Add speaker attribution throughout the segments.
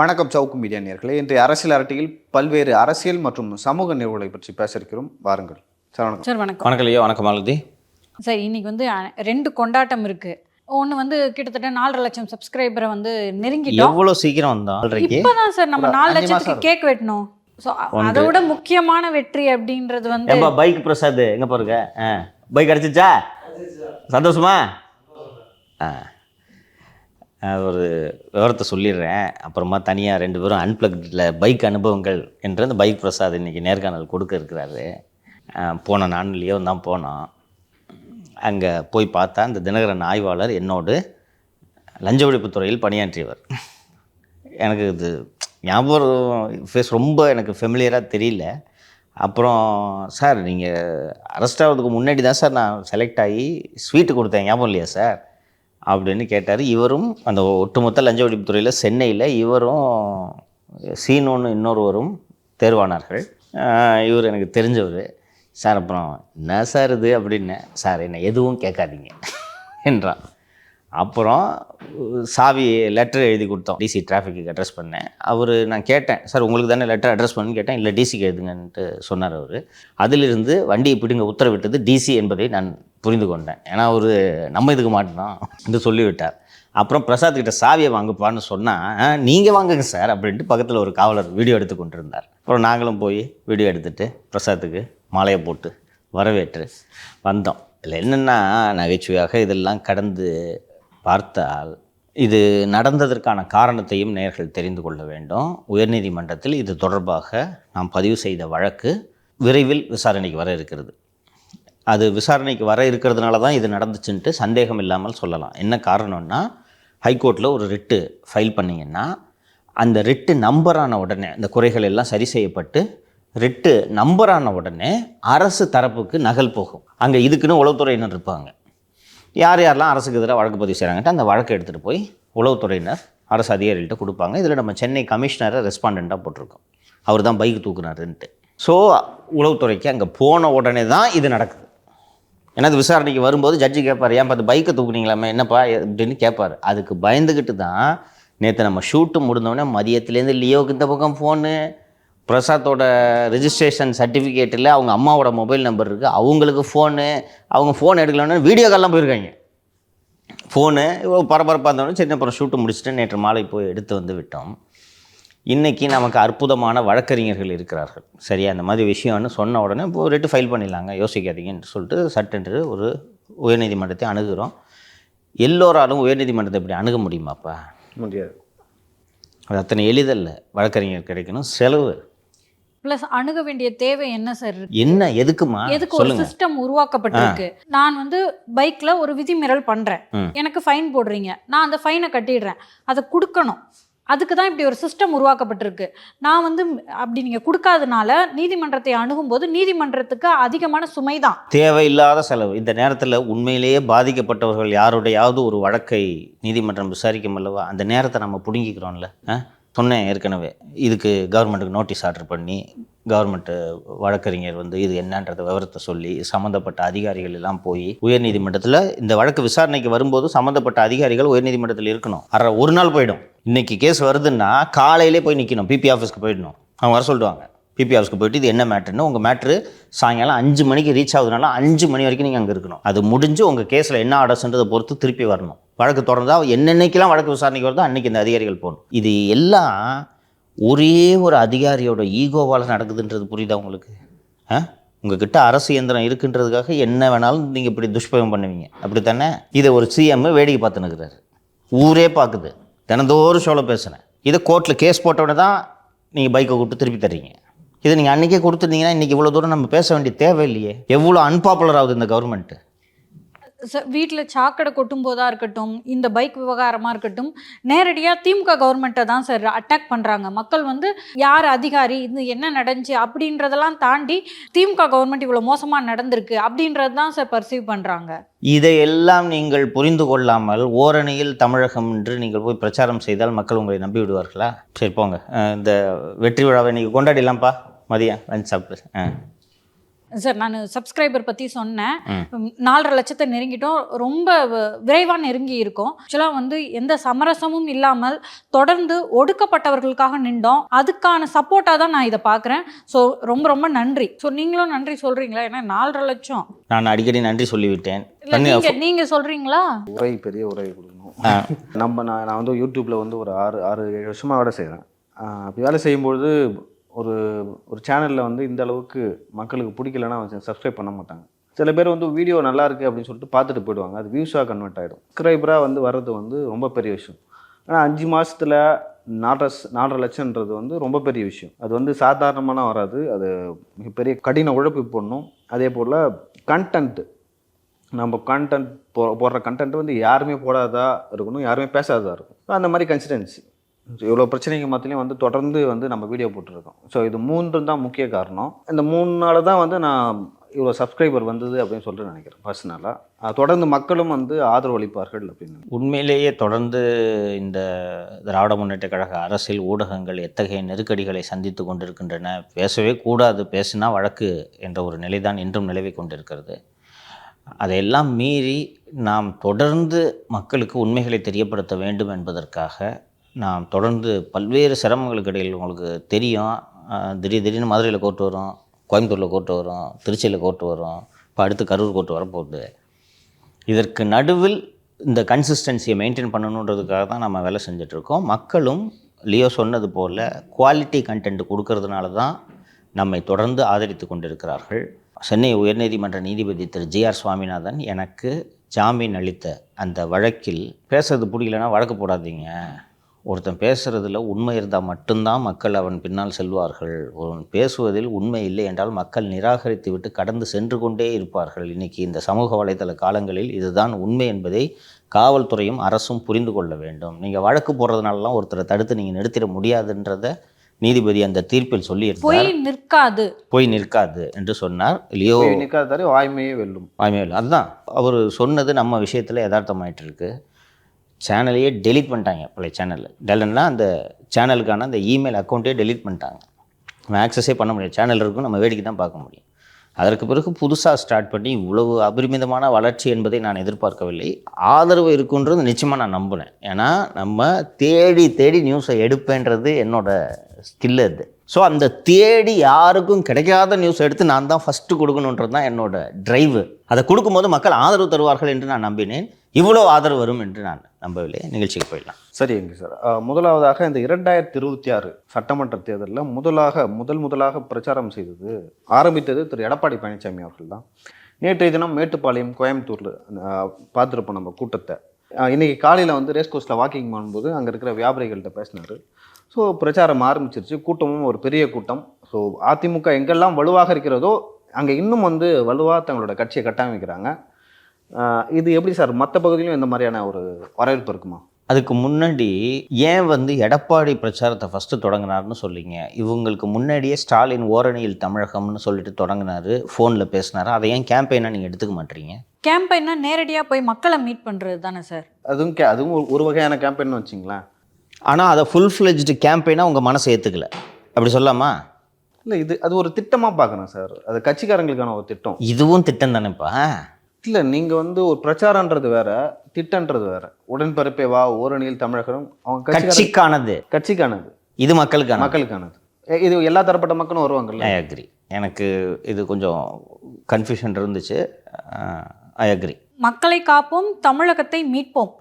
Speaker 1: வணக்கம் சவுக்கு மீடியா நேயர்களே. இன்றைய அரசியல் அரட்டையில் பல்வேறு அரசியல் மற்றும் சமூக நிகழ்வுகளை பற்றி பேச இருக்கிறோம். வாருங்கள் சார். வணக்கம்
Speaker 2: சார். வணக்கம்.
Speaker 3: வணக்கம் ஐயா. வணக்கம் மாலதி
Speaker 2: சார். இன்னைக்கு வந்து 2 கொண்டாட்டம் இருக்குது. ஒன்று வந்து கிட்டத்தட்ட 4.5 லட்சம் சப்ஸ்கிரைபரை வந்து நெருங்கிட்டோம்.
Speaker 3: எவ்வளோ சீக்கிரம் வந்தோம்?
Speaker 2: இப்போதான் சார் நம்ம 4 லட்சத்துக்கு கேக் வெட்டணும். ஸோ அதோட முக்கியமான வெற்றி அப்படின்றது வந்து
Speaker 3: பைக் பிரசாத் எங்கே போருங்க? பைக் அடிச்சிச்சா? சந்தோஷமா? ஒரு விவரத்தை சொல்லிடுறேன், அப்புறமா தனியாக 2 பேரும் அன்பிளக்டில் பைக் அனுபவங்கள் என்ற அந்த பைக் பிரசாத் இன்றைக்கி நேர்காணல் கொடுக்க இருக்கிறாரு. போன நான்லேயோ தான் போனோம். அங்கே போய் பார்த்தா அந்த தினகரன் ஆய்வாளர் என்னோடு லஞ்ச ஒழிப்புத்துறையில் பணியாற்றியவர். எனக்கு இது ஞாபகம் ஃபேஸ் ரொம்ப எனக்கு ஃபெமிலியராக தெரியல. அப்புறம் சார் நீங்கள் அரெஸ்ட் ஆகிறதுக்கு முன்னாடி தான் சார் நான் செலக்ட் ஆகி ஸ்வீட்டு கொடுத்தேன், ஞாபகம் இல்லையா சார் அப்படின்னு கேட்டார். இவரும் அந்த ஒட்டுமொத்த லஞ்ச ஒழிப்புத்துறையில் சென்னையில் இவரும் சீனோன்னு இன்னொருவரும் தேர்வானார்கள். இவர் எனக்கு தெரிஞ்சவர் சார். அப்புறம் என்ன சார் இது அப்படின்னேன். சார் என்னை எதுவும் கேட்காதீங்க என்றான். அப்புறம் சாவி லெட்டர் எழுதி கொடுத்தோம். டிசி டிராஃபிக்கு அட்ரஸ் பண்ணேன். நான் கேட்டேன், சார் உங்களுக்கு தானே லெட்டர் அட்ரஸ் பண்ணுன்னு கேட்டேன். இல்லை டிசிக்கு எழுதுங்கன்ட்டு சொன்னார் அவர். அதிலிருந்து வண்டியை பிடிங்க உத்தரவிட்டது டிசி என்பதை நான் புரிந்து கொண்டேன். ஏன்னா அவர் நம்ம இதுக்கு மாட்டோம் என்று சொல்லிவிட்டார். அப்புறம் பிரசாத் கிட்ட சாவியை வாங்கப்பான்னு சொன்னால், நீங்கள் வாங்குங்க சார் அப்படின்ட்டு பக்கத்தில் ஒரு காவலர் வீடியோ எடுத்து கொண்டிருந்தார். அப்புறம் நாங்களும் போய் வீடியோ எடுத்துகிட்டு பிரசாத்துக்கு மாலையை போட்டு வரவேற்று வந்தோம். இதில் என்னென்னா நகைச்சுவையாக இதெல்லாம் கடந்து பார்த்தால் இது நடந்ததற்கான காரணத்தையும் நேயர்கள் தெரிந்து கொள்ள வேண்டும். உயர்நீதிமன்றத்தில் இது தொடர்பாக நாம் பதிவு செய்த வழக்கு விரைவில் விசாரணைக்கு வர இருக்கிறது. அது விசாரணைக்கு வர இருக்கிறதுனால தான் இது நடந்துச்சுன்ட்டு சந்தேகம் இல்லாமல் சொல்லலாம். என்ன காரணம்னா, ஹைகோர்ட்டில் ஒரு ரிட்டு ஃபைல் பண்ணிங்கன்னா அந்த ரிட்டு நம்பரான உடனே இந்த குறைகள் எல்லாம் சரி செய்யப்பட்டு ரிட்டு நம்பரான உடனே அரசு தரப்புக்கு நகல் போகும். அங்கே இதுக்குன்னு உளவுத்துறையினர் இருப்பாங்க. யார் யாரெல்லாம் அரசுக்கு எதிராக வழக்கு பதிவு செய்கிறாங்கன்ட்டு அந்த வழக்கை எடுத்துகிட்டு போய் உளவுத்துறையினர் அரசு அதிகாரிகள்கிட்ட கொடுப்பாங்க. இதில் நம்ம சென்னை கமிஷனரை ரெஸ்பாண்டண்ட்டாக போட்டிருக்கோம். அவர் தான் பைக் தூக்குனாருன்ட்டு. ஸோ உளவுத்துறைக்கு அங்கே போன உடனே தான் இது நடக்குது. ஏன்னா அது விசாரணைக்கு வரும்போது ஜட்ஜி கேட்பார், ஏன் பார்த்து பைக்கை தூக்குனீங்களாமே என்னப்பா அப்படின்னு கேட்பார். அதுக்கு பயந்துக்கிட்டு தான் நேற்று நம்ம ஷூட்டு முடிந்தோடனே மதியத்துலேருந்து லியோவுக்கு இந்த பக்கம் ஃபோனு, பிரசாத்தோட ரிஜிஸ்ட்ரேஷன் சர்டிஃபிகேட்டில் அவங்க அம்மாவோட மொபைல் நம்பர் இருக்குது, அவங்களுக்கு ஃபோனு, அவங்க ஃபோன் எடுக்கலன்னு வீடியோ கால்லாம் போயிருக்காங்க. ஃபோனு பரபரப்பாக இருந்தோடனே சரி அப்புறம் ஷூட்டு முடிச்சுட்டு நேற்று மாலை போய் எடுத்து வந்து விட்டோம். இன்றைக்கி நமக்கு அற்புதமான வழக்கறிஞர்கள் இருக்கிறார்கள். சரியா இந்த மாதிரி விஷயம்னு சொன்ன உடனே இப்போ ரிட்டு ஃபைல் பண்ணிடலாங்க, யோசிக்காதீங்கன்னு சொல்லிட்டு சட்டென்று ஒரு உயர்நீதிமன்றத்தை அணுகுகிறோம். எல்லோராலும் உயர்நீதிமன்றத்தை இப்படி அணுக முடியுமாப்பா?
Speaker 1: முடியாது.
Speaker 3: அது அத்தனை எளிதல்ல. வழக்கறிஞர் கிடைக்கணும், செலவு
Speaker 2: பிளஸ் அணுக வேண்டிய தேவை என்ன சார்?
Speaker 3: என்ன எதுக்குமா?
Speaker 2: எதுக்கு ஒரு சிஸ்டம் உருவாக்கப்பட்டிருக்கு. நான் வந்து பைக்ல ஒரு விதிமீறல் பண்றேன், எனக்கு ஃபைன் போடுறீங்க, நான் அந்த ஃபைனை கட்டிடுறேன், அதை கொடுக்கணும். அதுக்கு தான் இப்படி ஒரு சிஸ்டம் உருவாக்கப்பட்டிருக்கு. நான் வந்து அப்படி நீங்கள் கொடுக்காதனால நீதிமன்றத்தை அணுகும்போது நீதிமன்றத்துக்கு அதிகமான சுமை தான், தேவையில்லாத
Speaker 3: செலவு. இந்த நேரத்தில் உண்மையிலேயே பாதிக்கப்பட்டவர்கள் யாருடையாவது ஒரு வழக்கை நீதிமன்றம் விசாரிக்கும் அல்லவா, அந்த நேரத்தை நம்ம பிடுங்கிக்கிறோம்ல. சொன்னேன் ஏற்கனவே, இதுக்கு கவர்மெண்ட்டுக்கு நோட்டீஸ் ஆர்டர் பண்ணி கவர்மெண்ட்டு வழக்கறிஞர் வந்து இது என்னன்றத விவரத்தை சொல்லி சம்மந்தப்பட்ட அதிகாரிகள் எல்லாம் போய் உயர்நீதிமன்றத்தில் இந்த வழக்கு விசாரணைக்கு வரும்போது சம்மந்தப்பட்ட அதிகாரிகள் உயர்நீதிமன்றத்தில் இருக்கணும். ஒரு நாள் போயிடும். இன்றைக்கி கேஸ் வருதுன்னா காலையிலே போய் நிற்கணும், பிபி ஆஃபீஸ்க்கு போயிடணும். அவங்க வர சொல்லிடுவாங்க. பிபி ஆஃபீஸ்க்கு போயிட்டு இது என்ன மேட்ருன்னு, உங்கள் மேட்ரு சாயங்காலம் 5 மணிக்கு ரீச் ஆகுதுனால 5 மணி வரைக்கும் நீங்கள் அங்கே இருக்கணும். அது முடிஞ்சு உங்கள் கேஸில் என்ன ஆர்டர்ஸ்ன்றதை பொறுத்து திருப்பி வரணும். வழக்கு தொடர்ந்தா என்னென்னைக்கெல்லாம் வழக்கு விசாரணைக்கு வருதோ அன்றைக்கி இந்த அதிகாரிகள் போகணும். இது எல்லாம் ஒரே ஒரு அதிகாரியோட ஈகோவால் நடக்குதுன்றது புரியுதா உங்களுக்கு? உங்ககிட்ட அரசு இயந்திரம் இருக்குன்றதுக்காக என்ன வேணாலும் நீங்கள் இப்படி துஷ்பிரயோகம் பண்ணுவீங்க, அப்படி தானே? இதை ஒரு சிஎம் வேடிக்கை பார்த்துன்னுக்கிறாரு, ஊரே பார்க்குது, தினந்தோறும் ஷோவில் பேசுகிறேன். இதை கோர்ட்டில் கேஸ் போட்டவுடனே தான் நீங்கள் பைக்கை கூப்பிட்டு திருப்பி தர்றீங்க. இதை நீங்கள் அன்றைக்கே கொடுத்துருந்தீங்கன்னா இன்றைக்கி இவ்வளோ தூரம் நம்ம பேச வேண்டிய தேவை இல்லையே. எவ்வளோ அன்பாப்புலர் ஆகுது இந்த கவர்மெண்ட்டு.
Speaker 2: வீட்டில் சாக்கடை கொட்டும் போதாக இருக்கட்டும், இந்த பைக் விவகாரமாக இருக்கட்டும், நேரடியாக திமுக கவர்மெண்ட்டை தான் சார் அட்டாக் பண்ணுறாங்க. மக்கள் வந்து யார் அதிகாரி, இது என்ன நடந்துச்சு அப்படின்றதெல்லாம் தாண்டி திமுக கவர்மெண்ட் இவ்வளோ மோசமாக நடந்திருக்கு அப்படின்றது தான் சார் பர்சீவ் பண்ணுறாங்க.
Speaker 3: இதையெல்லாம் நீங்கள் புரிந்து கொள்ளாமல் ஓரணியில் தமிழகம் என்று நீங்கள் போய் பிரச்சாரம் செய்தால் மக்கள் உங்களை நம்பி விடுவார்களா? சரி போங்க, இந்த வெற்றி விழாவை இன்றைக்கி கொண்டாடிடலாம்ப்பா. மதியம் லஞ்ச் சாப்பிட்டு
Speaker 2: சார் நான் சப்ஸ்கிரைபர் பற்றி சொன்னேன். 4.5 லட்சத்தை நெருங்கிட்டோம். ரொம்ப விரைவாக நெருங்கி இருக்கோம். ஆக்சுவலாக வந்து எந்த சமரசமும் இல்லாமல் தொடர்ந்து ஒடுக்கப்பட்டவர்களுக்காக நின்றோம். அதுக்கான சப்போர்ட்டாக தான் நான் இதை பார்க்குறேன். ஸோ ரொம்ப ரொம்ப நன்றி. ஸோ நீங்களும் நன்றி சொல்கிறீங்களா? ஏன்னா 4.5 லட்சம்
Speaker 3: நான் அடிக்கடி நன்றி சொல்லிவிட்டேன்.
Speaker 2: நீங்க சொல்கிறீங்களா?
Speaker 1: பெரிய உரை கொடுக்கணும். நான் வந்து யூடியூப்பில் வந்து ஒரு 6-7 வருஷமாக வேலை செய்கிறேன். அப்படி வேலை செய்யும்பொழுது ஒரு சேனலில் வந்து இந்த அளவுக்கு மக்களுக்கு பிடிக்கலன்னா சப்ஸ்கிரைப் பண்ண மாட்டாங்க. சில பேர் வந்து வீடியோ நல்லா இருக்குது அப்படின்னு சொல்லிட்டு பார்த்துட்டு போயிடுவாங்க. அது வியூஸாக கன்வெர்ட் ஆகிடும். சப்ஸ்கிரைபராக வந்து வர்றது வந்து ரொம்ப பெரிய விஷயம். ஆனால் 5 மாதத்தில் 4.5 லட்சம்ன்றது வந்து ரொம்ப பெரிய விஷயம். அது வந்து சாதாரணமான வராது. அது மிகப்பெரிய கடின உழைப்பு போடணும். அதே போல் நம்ம கண்டென்ட் போடுற கண்டென்ட் வந்து யாருமே போடாதா இருக்கணும், யாருமே பேசாததாக இருக்கும். அந்த மாதிரி கன்சிஸ்டன்சி. இவ்வளோ பிரச்சனைக்கு மத்தியிலையும் வந்து தொடர்ந்து வந்து நம்ம வீடியோ போட்டுருக்கோம். ஸோ இது 3 தான் முக்கிய காரணம். இந்த 3 தான் வந்து நான் இவ்வளோ சப்ஸ்கிரைபர் வந்தது அப்படின்னு சொல்லிட்டு நினைக்கிறேன் பர்சனலாக. தொடர்ந்து மக்களும் வந்து ஆதரவு அளிப்பார்கள் அப்படின்னு.
Speaker 3: உண்மையிலேயே தொடர்ந்து இந்த திராவிட முன்னேற்ற கழக அரசியல் ஊடகங்கள் எத்தகைய நெருக்கடிகளை சந்தித்து கொண்டிருக்கின்றன. பேசவே கூடாது, பேசினா வழக்கு என்ற ஒரு நிலைதான் இன்றும் நிலவி கொண்டிருக்கிறது. அதையெல்லாம் மீறி நாம் தொடர்ந்து மக்களுக்கு உண்மைகளை தெரியப்படுத்த வேண்டும் என்பதற்காக நாம் தொடர்ந்து பல்வேறு சிரமங்களுக்கு இடையில், உங்களுக்கு தெரியும், திடீர்னு மதுரையில் கோர்ட்டு வரும், கோயம்புத்தூரில் கோர்ட்டு வரும், திருச்சியில் கோர்ட்டு வரும், இப்போ அடுத்து கரூர் கோர்ட்டு வரப்போகுது. இதற்கு நடுவில் இந்த கன்சிஸ்டன்சியை மெயின்டைன் பண்ணணுன்றதுக்காக தான் நம்ம வேலை செஞ்சிட்ருக்கோம். மக்களும் லியோ சொன்னது போல் குவாலிட்டி கண்டென்ட் கொடுக்கறதுனால தான் நம்மை தொடர்ந்து ஆதரித்து கொண்டிருக்கிறார்கள். சென்னை உயர்நீதிமன்ற நீதிபதி திரு ஜி.ஆர். சுவாமிநாதன் எனக்கு ஜாமீன் அளித்த அந்த வழக்கில் பேசுறது பிடிக்கலன்னா வழக்கு போடாதீங்க, ஒருத்தன் பேசுகிறதுல உண்மை இருந்தால் மட்டும்தான் மக்கள் அவன் பின்னால் செல்வார்கள், ஒருவன் பேசுவதில் உண்மை இல்லை என்றால் மக்கள் நிராகரித்து விட்டு கடந்து சென்று கொண்டே இருப்பார்கள். இன்றைக்கி இந்த சமூக வலைதள காலங்களில் இதுதான் உண்மை என்பதை காவல்துறையும் அரசும் புரிந்து கொள்ள வேண்டும். நீங்கள் வழக்கு போடுறதுனாலலாம் ஒருத்தரை தடுத்து நீங்கள் நிறுத்திட முடியாதுன்றதை நீதிபதி அந்த தீர்ப்பில் சொல்லியிருந்தார். போய் நிற்காது என்று சொன்னார். லியோ
Speaker 1: நிற்காது, வாய்மையே வெல்லும்.
Speaker 3: அதுதான் அவர் சொன்னது நம்ம விஷயத்தில் யதார்த்தமாயிட்டு இருக்கு. சேனலையே டெலீட் பண்ணிட்டாங்க. பழைய சேனலில் டெலன்னா அந்த சேனலுக்கான அந்த இமெயில் அக்கௌண்ட்டே டெலீட் பண்ணிட்டாங்க. நம்ம ஆக்சஸே பண்ண முடியாது. சேனல் இருக்கும், நம்ம வேடிக்கை தான் பார்க்க முடியும். அதற்கு பிறகு புதுசாக ஸ்டார்ட் பண்ணி இவ்வளவு அபரிமிதமான வளர்ச்சி என்பதை நான் எதிர்பார்க்கவில்லை. ஆதரவு இருக்குன்றது நிச்சயமாக நான் நம்பினேன். ஏன்னா நம்ம தேடி தேடி நியூஸை எடுப்பேன்றது என்னோட ஸ்கில் அது. ஸோ அந்த தேடி யாருக்கும் கிடைக்காத நியூஸ் எடுத்து நான் தான் ஃபஸ்ட்டு கொடுக்கணுன்றது தான் என்னோட ட்ரைவு. அதை கொடுக்கும்போது மக்கள் ஆதரவு தருவார்கள் என்று நான் நம்பினேன். இவ்வளோ ஆதரவு வரும் என்று நான் நம்பவில்லை. நிகழ்ச்சிக்கு போயிடலாம்.
Speaker 1: சரிங்க சார். முதலாவதாக இந்த 2026 சட்டமன்ற தேர்தலில் முதலாக பிரச்சாரம் ஆரம்பித்தது திரு எடப்பாடி பழனிசாமி அவர்கள் தான். நேற்றைய தினம் மேட்டுப்பாளையம், கோயம்புத்தூரில் பார்த்துருப்போம் நம்ம கூட்டத்தை. இன்றைக்கி காலையில் வந்து ரேஸ் கோர்ஸில் வாக்கிங் பண்ணும்போது அங்கே இருக்கிற வியாபாரிகள்கிட்ட பேசினார். ஸோ பிரச்சாரம் ஆரம்பிச்சிருச்சு. கூட்டமும் ஒரு பெரிய கூட்டம். ஸோ அதிமுக எங்கெல்லாம் வலுவாக இருக்கிறதோ அங்கே இன்னும் வந்து வலுவாக தங்களோட கட்சியை கட்டமைக்கிறாங்க. இது எப்படி சார் மற்ற பகுதியிலும் இந்த மாதிரியான ஒரு வரவேற்பு இருக்குமா?
Speaker 3: அதுக்கு முன்னாடி ஏன் வந்து எடப்பாடி பிரச்சாரத்தை ஃபஸ்ட்டு தொடங்கினார்னு சொல்லிங்க. இவங்களுக்கு முன்னாடியே ஸ்டாலின் ஓரணியில் தமிழகம்னு சொல்லிட்டு தொடங்கினார், ஃபோனில் பேசினார். அதை ஏன் கேம்பெயினாக நீங்கள் எடுத்துக்க மாட்டீங்க?
Speaker 2: கேம்பெயினா நேரடியாக போய் மக்களை மீட் பண்ணுறது தானே சார்.
Speaker 1: அதுவும் ஒரு வகையான கேம்பெயின் வச்சிங்களேன்.
Speaker 3: ஆனால் அதை ஃபுல் ஃப்ளெஜ்டு கேம்பெயினாக உங்கள் மனசை ஏற்றுக்கல, அப்படி சொல்லாமா?
Speaker 1: இல்லை, அது ஒரு திட்டமாக பார்க்குறேன் சார். அது கட்சிக்காரங்களுக்கான ஒரு திட்டம்.
Speaker 3: இதுவும் திட்டம் தானேப்பா.
Speaker 1: இல்லை, நீங்கள் வந்து ஒரு பிரச்சாரன்றது வேற, திட்டன்றது வேற. உடன்பிறப்பே வா, ஓரணியில் தமிழகம் அவங்க
Speaker 3: கட்சிக்கானது. இது மக்களுக்கானது.
Speaker 1: இது எல்லா தரப்பட்ட மக்களும் வருவாங்கல்ல.
Speaker 3: I agree. எனக்கு இது கொஞ்சம் கன்ஃபியூஷன் இருந்துச்சு. I agree.
Speaker 2: மக்களை காப்போம், தமிழகத்தை மீட்போம்.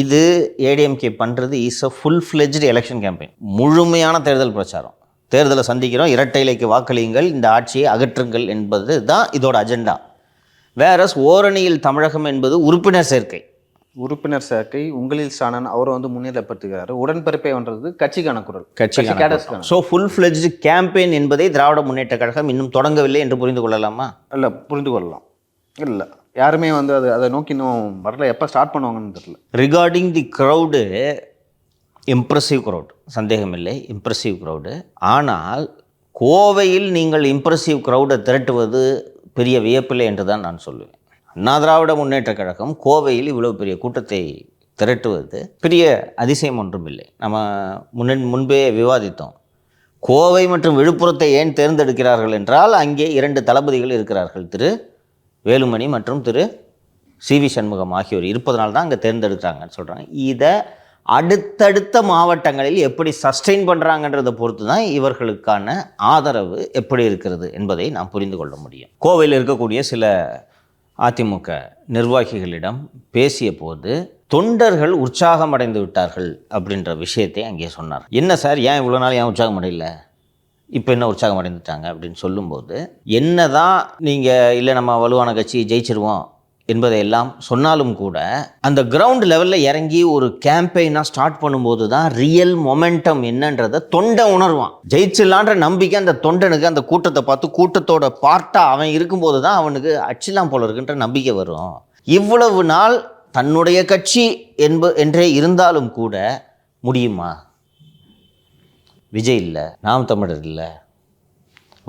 Speaker 3: இது ஏடிஎம்கே பண்ணுறது is a full fledged election campaign. முழுமையான தேர்தல் பிரச்சாரம். தேர்தலை சந்திக்கிறோம், இரட்டை இலைக்கு வாக்களியுங்கள், இந்த ஆட்சியை அகற்றுங்கள் என்பது தான் இதோட அஜெண்டா. வேறஸ் ஓரணியில் தமிழகம் என்பது உறுப்பினர் சேர்க்கை. உங்களில் ஸ்டாலின் அவரை வந்து முன்னிலைப்படுத்துகிறார். உடன்பிறப்பேன்றது கட்சிக்கான குரல். ஸோ ஃபுல் ஃப்ளெஜ்டு கேம்பெயின் என்பதை திராவிட முன்னேற்ற கழகம் இன்னும் தொடங்கவில்லை என்று புரிந்து கொள்ளலாமா?
Speaker 1: இல்லை, புரிந்து கொள்ளலாம். இல்லை, யாருமே வந்து அதை நோக்கி இன்னும் வரல. எப்போ ஸ்டார்ட் பண்ணுவாங்கன்னு தெரியல.
Speaker 3: ரிகார்டிங் தி க்ரௌடு, இம்ப்ரெசிவ் க்ரௌட், சந்தேகமில்லை, இம்ப்ரெசிவ் க்ரௌடு. ஆனால் கோவையில் நீங்கள் இம்ப்ரெசிவ் க்ரௌடை திரட்டுவது பெரிய வியப்பில்லை என்று தான் நான் சொல்லுவேன். அண்ணா திராவிட முன்னேற்ற கழகம் கோவையில் இவ்வளோ பெரிய கூட்டத்தை திரட்டுவது பெரிய அதிசயம் ஒன்றும் இல்லை. நம்ம முன்பே விவாதித்தோம். கோவை மற்றும் விழுப்புரத்தை ஏன் தேர்ந்தெடுக்கிறார்கள் என்றால் அங்கே 2 தளபதிகள் இருக்கிறார்கள், திரு வேலுமணி மற்றும் திரு சி.வி. சண்முகம் ஆகியோர் இருப்பதனால தான் அங்கே தேர்ந்தெடுக்கிறாங்கன்னு சொல்கிறாங்க. இதை அடுத்தடுத்த மாவட்டங்களில் எப்படி சஸ்டெயின் பண்ணுறாங்கன்றதை பொறுத்து தான் இவர்களுக்கான ஆதரவு எப்படி இருக்கிறது என்பதை நாம் புரிந்து கொள்ள முடியும். கோவையில் இருக்கக்கூடிய சில அதிமுக நிர்வாகிகளிடம் பேசிய போது தொண்டர்கள் உற்சாகம் அடைந்து விட்டார்கள் அப்படின்ற விஷயத்தை அங்கே சொன்னார். என்ன சார், ஏன் இவ்வளோ நாள் ஏன் உற்சாகம் அடையல, இப்போ என்ன உற்சாகம் அடைந்துட்டாங்க அப்படின்னு சொல்லும்போது, என்ன தான் நீங்கள் இல்லை நம்ம வலுவான கட்சி ஜெயிச்சிருவோம் என்பதையெல்லாம் சொன்னாலும் கூட அந்த கிரவுண்ட் லெவலில் இறங்கி ஒரு கேம்பெயினாக ஸ்டார்ட் பண்ணும்போது தான் ரியல் மொமெண்டம் என்னன்றதை தொண்டை உணர்வான். ஜெயிச்சிடலான்ற நம்பிக்கை அந்த தொண்டனுக்கு அந்த கூட்டத்தை பார்த்து கூட்டத்தோட பார்ட்டாக அவன் இருக்கும்போது தான் அவனுக்கு அச்சிலாம் போல இருக்குன்ற நம்பிக்கை வரும். இவ்வளவு நாள் தன்னுடைய கட்சி என்றே இருந்தாலும் கூட முடியுமா? விஜய் இல்லை, நாம் தமிழர் இல்லை,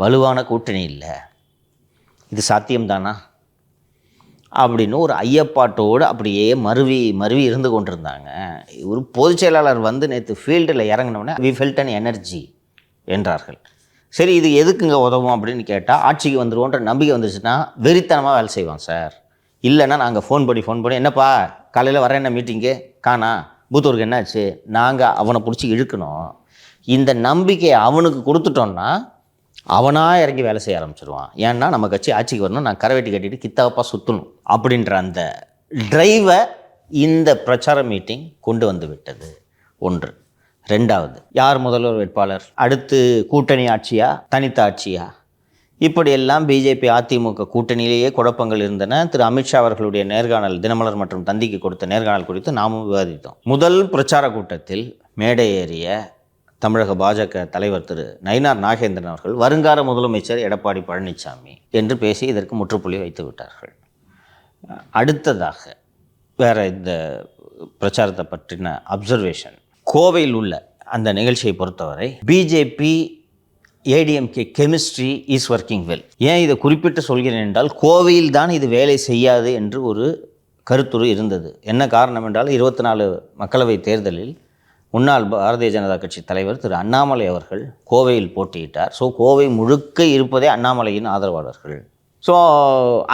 Speaker 3: வலுவான கூட்டணி இல்லை, இது சாத்தியம்தானா அப்படின்னு ஒரு ஐயப்பாட்டோடு அப்படியே மருவி இருந்து கொண்டிருந்தாங்க. ஒரு பொதுச் செயலாளர் வந்து நேற்று ஃபீல்டில் இறங்கினோடனே வி ஃபெல்ட் அன் எனர்ஜி என்றார்கள். சரி, இது எதுக்குங்க உதவும் அப்படின்னு கேட்டால், ஆட்சிக்கு வந்துடுவோன்ற நம்பிக்கை வந்துச்சுன்னா வெறித்தனமாக வேலை செய்வான் சார். இல்லைன்னா நாங்கள் ஃபோன் பண்ணி என்னப்பா காலையில் வர என்ன மீட்டிங்கு காணா, பூத்தூருக்கு என்னாச்சு, நாங்கள் அவனை பிடிச்சி இழுக்கணும். இந்த நம்பிக்கையை அவனுக்கு கொடுத்துட்டோன்னா அவனாக இறங்கி வேலை செய்ய ஆரம்பிச்சிடுவான். ஏன்னா நம்ம கட்சி ஆட்சிக்கு வரணும், நான் கரவேட்டி கட்டிட்டு கித்தாப்பா சுற்றணும் அப்படின்ற அந்த ட்ரைவை இந்த பிரச்சார மீட்டிங் கொண்டு வந்து விட்டது. ஒன்று. ரெண்டாவது, யார் முதல்வர் வேட்பாளர், அடுத்து கூட்டணி ஆட்சியா தனித்த ஆட்சியா, இப்படியெல்லாம் பிஜேபி அதிமுக கூட்டணியிலேயே குழப்பங்கள் இருந்தன. திரு அமித்ஷா அவர்களுடைய நேர்காணல், தினமலர் மற்றும் தந்திக்கு கொடுத்த நேர்காணல் குறித்து நாமும் விவாதித்தோம். முதல் பிரச்சார கூட்டத்தில் மேடை ஏறிய தமிழக பாஜக தலைவர் திரு நயினார் நாகேந்திரன் அவர்கள் வருங்கால முதலமைச்சர் எடப்பாடி பழனிசாமி என்று பேசி இதற்கு முற்றுப்புள்ளி வைத்து விட்டார்கள். அடுத்ததாக வேற இந்த பிரச்சாரத்தை பற்றின அப்சர்வேஷன், கோவையில் உள்ள அந்த நிகழ்ச்சியை பொறுத்தவரை BJP ADMK chemistry is working well. ஏன் இதை குறிப்பிட்டு சொல்கிறேன் என்றால், கோவையில் தான் இது வேலை செய்யாது என்று ஒரு கருத்துரு இருந்தது. என்ன காரணம் என்றால், 24 மக்களவை தேர்தலில் முன்னாள் பாரதிய ஜனதா கட்சி தலைவர் திரு அண்ணாமலை அவர்கள் கோவையில் போட்டியிட்டார். ஸோ கோவை முழுக்க இருப்பதே அண்ணாமலையின் ஆதரவாளர்கள். ஸோ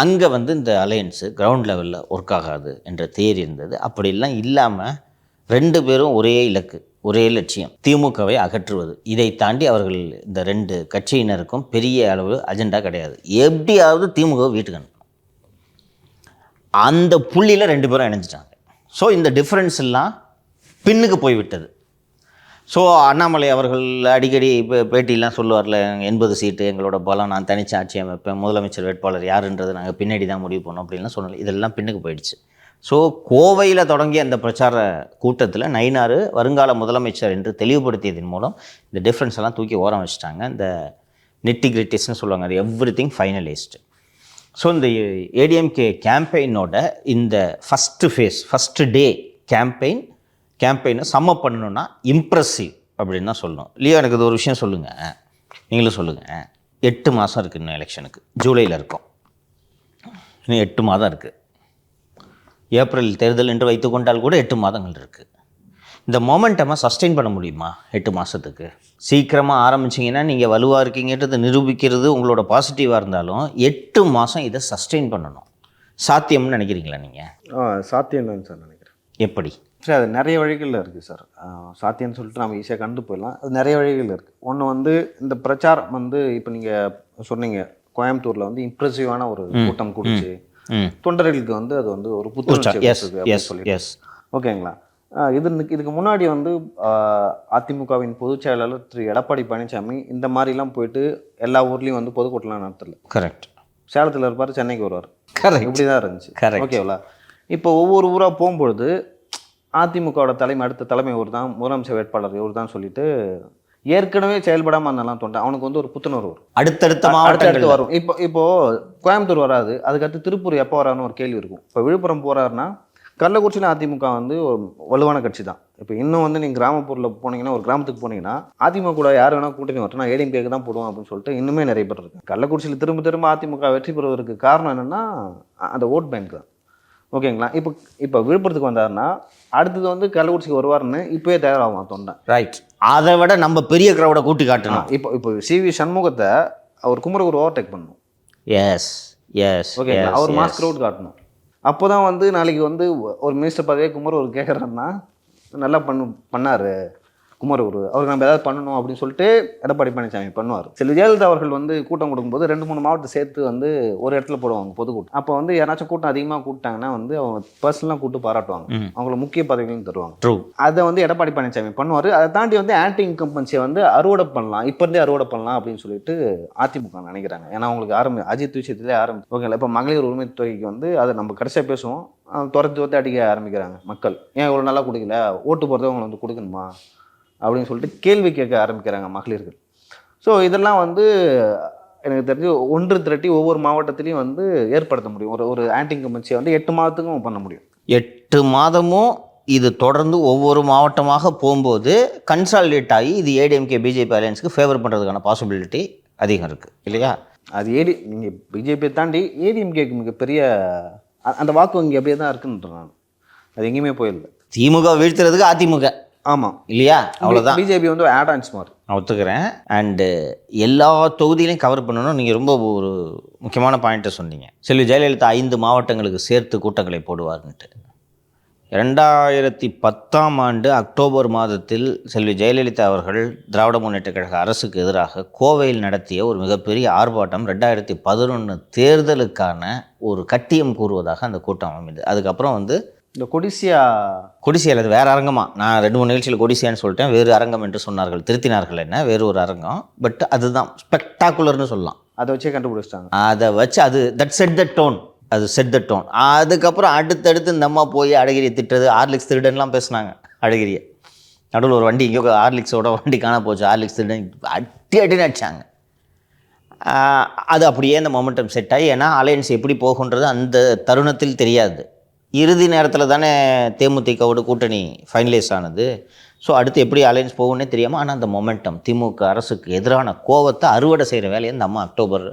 Speaker 3: அங்கே வந்து இந்த அலையன்ஸு கிரவுண்ட் லெவலில் ஒர்க் ஆகாது என்ற தியரி இருந்தது. அப்படிலாம் இல்லாமல் 2 பேரும் ஒரே இலக்கு, ஒரே லட்சியம், திமுகவை அகற்றுவது. இதை தாண்டி அவர்கள் இந்த 2 கட்சியினருக்கும் பெரிய அளவு அஜெண்டா கிடையாது. எப்படியாவது திமுக வீட்டுக்கு அனுப்பணும். அந்த புள்ளியில் 2 பேரும் இணைஞ்சிட்டாங்க. ஸோ இந்த டிஃப்ரென்ஸ் எல்லாம் பின்னுக்கு போய்விட்டது. ஸோ அண்ணாமலை அவர்கள் அடிக்கடி பேட்டிலாம் சொல்லுவார்ல, 80 சீட்டு எங்களோட பலம், நான் தனிச்சு ஆட்சி அமைப்பேன், முதலமைச்சர் வேட்பாளர் யாருன்றது நாங்கள் பின்னாடி தான் முடிவு பண்ணோம் அப்படின்லாம் சொன்னல. இதெல்லாம் பின்னுக்கு போயிடுச்சு. ஸோ கோவையில் தொடங்கிய அந்த பிரச்சார கூட்டத்தில் நயினார் வருங்கால முதலமைச்சர் என்று தெளிவுபடுத்தியதன் மூலம் இந்த டிஃப்ரென்ஸ் எல்லாம் தூக்கி ஓரம் வச்சுட்டாங்க. இந்த நெட்டி கிரிட்டிஸ்ன்னு சொல்லுவாங்க, அது எவ்ரிதிங் ஃபைனலைஸ்டு. ஸோ இந்த ஏடிஎம்கே கேம்பெயினோட இந்த ஃபஸ்ட்டு ஃபேஸ், ஃபஸ்ட்டு டே கேம்பெயினை சம்மப் பண்ணணுன்னா இம்ப்ரெசிவ் அப்படின்னு தான் சொல்லணும். இல்லையா? எனக்கு இது ஒரு விஷயம் சொல்லுங்கள், நீங்களும் சொல்லுங்கள். 8 மாதம் இருக்குது இன்னும் எலெக்ஷனுக்கு. ஜூலையில் இருக்கோம், இன்னும் 8 மாதம் இருக்குது. ஏப்ரல் தேர்தல் என்று வைத்துக்கொண்டால் கூட 8 மாதங்கள் இருக்குது. இந்த மொமெண்டமாக சஸ்டெயின் பண்ண முடியுமா 8 மாதத்துக்கு? சீக்கிரமாக ஆரம்பிச்சிங்கன்னா நீங்கள் வலுவாக இருக்கீங்கன்றது நிரூபிக்கிறது உங்களோட பாசிட்டிவாக இருந்தாலும் 8 மாதம் இதை சஸ்டெயின் பண்ணணும். சாத்தியம்னு நினைக்கிறீங்களா நீங்கள்?
Speaker 1: சாத்தியம் தான் சார் நினைக்கிறேன்.
Speaker 3: எப்படி
Speaker 1: சார்? அது நிறைய வழிகளில் இருக்குது சார். சாத்தியம்னு சொல்லிட்டு நம்ம ஈஸியாக கண்டு போயிடலாம். அது நிறைய வழிகள் இருக்குது. ஒன்று வந்து இந்த பிரச்சாரம் வந்து இப்போ நீங்கள் சொன்னீங்க, கோயம்புத்தூரில் வந்து இம்ப்ரெசிவான ஒரு கூட்டம் கூடிச்சு, தொண்டர்களுக்கு வந்து அது வந்து ஒரு புத்துணர்ச்சி. ஓகேங்களா? இதுக்கு முன்னாடி வந்து அதிமுகவின் பொதுச் செயலாளர் திரு எடப்பாடி பழனிசாமி இந்த மாதிரிலாம் போயிட்டு எல்லா ஊர்லேயும் வந்து பொதுக்கூட்டம்லாம் நடத்தல.
Speaker 3: கரெக்ட்.
Speaker 1: சேலத்தில் இருப்பார், சென்னைக்கு வருவார்.
Speaker 3: கரெக்ட்.
Speaker 1: இப்படி தான் இருந்துச்சு. ஓகேங்களா? இப்போ ஒவ்வொரு ஊராக போகும்பொழுது அதிமுகவோட அடுத்த தலைமை இவர் தான், முதலமைச்சர் வேட்பாளர் இவர் தான் சொல்லிட்டு ஏற்கனவே செயல்படாமல் இருந்தாலும் தொண்டை அவனுக்கு வந்து ஒரு புத்துணர்வு வரும். அடுத்தடுத்து வரும். இப்போ கோயம்புத்தூர் வராது, அதுக்கடுத்து திருப்பூர் எப்போ வரான்னு ஒரு கேள்வி இருக்கும். இப்போ விழுப்புரம் போகிறாருன்னா, கள்ளக்குறிச்சியில் அதிமுக வந்து ஒரு வலுவான கட்சி தான். இப்போ இன்னும் வந்து நீங்கள் கிராமப்புறத்தில் போனீங்கன்னா, ஒரு கிராமத்துக்கு போனீங்கன்னா அதிமுக கூட யார் வேணால் கூட்டணி வரட்டும், நான் ஏடிஎம்கேக்கு தான் போடுவோம் அப்படின்னு சொல்லிட்டு இன்னுமே நிறைய பேர் இருக்கு. கள்ளக்குறிச்சியில் திரும்ப அதிமுக வெற்றி பெறுவதற்கு காரணம் என்னென்னா அந்த ஓட் பேங்க் தான். ஓகேங்களா. இப்போ விழுப்புரத்துக்கு வந்தாருன்னா அடுத்தது வந்து கள்ளக்குறிச்சிக்கு வருவார்னு இப்போயே தயாராகும் தொண்டை.
Speaker 3: ரைட். அதை விட நம்ம பெரிய க்ரௌடை கூட்டி காட்டணும்.
Speaker 1: இப்போ சிவி சண்முகத்தை அவர் குமரகுரு ஓவர்டேக் பண்ணணும்.
Speaker 3: எஸ் எஸ்
Speaker 1: ஓகேங்களா. அவர் மாஸ் க்ரௌட் காட்டணும். அப்போ தான் வந்து நாளைக்கு வந்து ஒரு மினிஸ்டர் பதவியே குமரகுரு கேட்குறாருன்னா நல்லா பண்ணார் குமரகுரு, அவருக்கு நம்ம ஏதாவது பண்ணணும் அப்படின்னு சொல்லிட்டு எடப்பாடி பழனிசாமி பண்ணுவார். சில ஜெயலலிதா அவர்கள் வந்து கூட்டம் கொடுக்கும்போது 2-3 மாவட்டத்தை சேர்த்து வந்து ஒரு இடத்துல போடுவாங்க பொதுக்கூட்டம். அப்போ வந்து யாராச்சும் கூட்டம் அதிகமாக கூப்பிட்டாங்கன்னா வந்து அவங்க பர்சனலாக கூப்பிட்டு பாராட்டுவாங்க, அவங்கள முக்கிய பதவிகளையும் தருவாங்க.
Speaker 3: ட்ரூ.
Speaker 1: அதை வந்து எடப்பாடி பழனிசாமி பண்ணுவார். அதை தாண்டி வந்து ஆன்டி இன்கம்பன்சியை வந்து அறுவடை பண்ணலாம், இப்போ இருந்தே அறுவடை பண்ணலாம் அப்படின்னு சொல்லிட்டு அதிமுக நினைக்கிறாங்க. ஏன்னா அவங்களுக்கு அஜித் விஷயத்திலே ஓகேங்களா. இப்போ மகளிர் உரிமை தொகைக்கு வந்து அதை நம்ம கடைசியாக பேசுவோம், துரத்து அடிக்க ஆரம்பிக்கிறாங்க மக்கள். ஏன் இவ்வளோ நல்லா கொடுக்கல, ஓட்டு போகிறத அவங்களை வந்து கொடுக்கணுமா அப்படின்னு சொல்லிட்டு கேள்வி கேட்க ஆரம்பிக்கிறாங்க மகளிர்கள். ஸோ இதெல்லாம் வந்து எனக்கு தெரிஞ்சு ஒன்று திரட்டி ஒவ்வொரு மாவட்டத்திலையும் வந்து ஏற்படுத்த முடியும். ஒரு ஆன்டி இன்கம்பன்சியை வந்து 8 மாதத்துக்கும் பண்ண முடியும்.
Speaker 3: 8 மாதமும் இது தொடர்ந்து ஒவ்வொரு மாவட்டமாக போகும்போது கன்சாலிடேட் ஆகி இது ஏடிஎம்கே பிஜேபி அலையன்ஸுக்கு ஃபேவர் பண்ணுறதுக்கான பாசிபிலிட்டி அதிகம் இருக்குது இல்லையா?
Speaker 1: அது நீங்கள் பிஜேபியை தாண்டி ஏடிஎம்கேக்கு மிகப்பெரிய அந்த வாக்கு வங்கி அப்படியே தான் இருக்குன்ற நான், அது எங்கேயுமே போயிடல.
Speaker 3: திமுக வீழ்த்துறதுக்கு அதிமுக.
Speaker 1: ஆமாம்
Speaker 3: இல்லையா? அவ்வளோதான்.
Speaker 1: பிஜேபி வந்து ஆட் ஆன்ஸ் மாதிரி
Speaker 3: நான் ஒத்துக்கிறேன். அண்டு எல்லா தொகுதியிலையும் கவர் பண்ணணும். நீங்கள் ரொம்ப ஒரு முக்கியமான பாயிண்ட்டை சொன்னீங்க. செல்வி ஜெயலலிதா 5 மாவட்டங்களுக்கு சேர்த்து கூட்டங்களை போடுவார்ன்ட்டு. 2010 அக்டோபர் மாதத்தில் செல்வி ஜெயலலிதா அவர்கள் திராவிட முன்னேற்ற கழக அரசுக்கு எதிராக கோவையில் நடத்திய ஒரு மிகப்பெரிய ஆர்ப்பாட்டம் 2011 தேர்தலுக்கான ஒரு கட்டியம் கூறுவதாக அந்த கூட்டம் அமைந்தது. அதுக்கப்புறம் வந்து
Speaker 1: இந்த கொடிசியா
Speaker 3: அது வேறு அரங்கமா, நான் 2-3 நிகழ்ச்சியில் கொடிசியான்னு சொல்லிட்டேன், வேறு அரங்கம் என்று சொன்னார்கள், திருத்தினார்கள், என்ன வேறு ஒரு அரங்கம். பட் அதுதான் ஸ்பெக்டாகுலர்னு சொல்லலாம்.
Speaker 1: அதை வச்சே கண்டுபிடிச்சிட்டாங்க.
Speaker 3: அதை வச்சு அது செட் த டோன். அதுக்கப்புறம் அடுத்தடுத்து இந்த அம்மா போய் அழகிரியை திட்டுறது, ஹார்லிக்ஸ் திருடன்லாம் பேசுனாங்க. அழகிரியை நடுவில் ஒரு வண்டி இங்கே ஹார்லிக்ஸோட வண்டி காண போச்சு, ஹார்லிக்ஸ் திருடன் அடின்னு அடிச்சாங்க. அது அப்படியே அந்த மொமெண்டம் செட் ஆகி, ஏன்னா அலையன்ஸ் எப்படி போகுன்றது அந்த தருணத்தில் தெரியாது. இறுதி நேரத்தில் தானே தேமுதிகவோட கூட்டணி ஃபைனலைஸ் ஆனது. ஸோ அடுத்து எப்படி அலையன்ஸ் போகும்னே தெரியாமல், ஆனால் அந்த மொமெண்டம் திமுக அரசுக்கு எதிரான கோவத்தை அறுவடை செய்கிற வேலையை இந்த அம்மா அக்டோபர்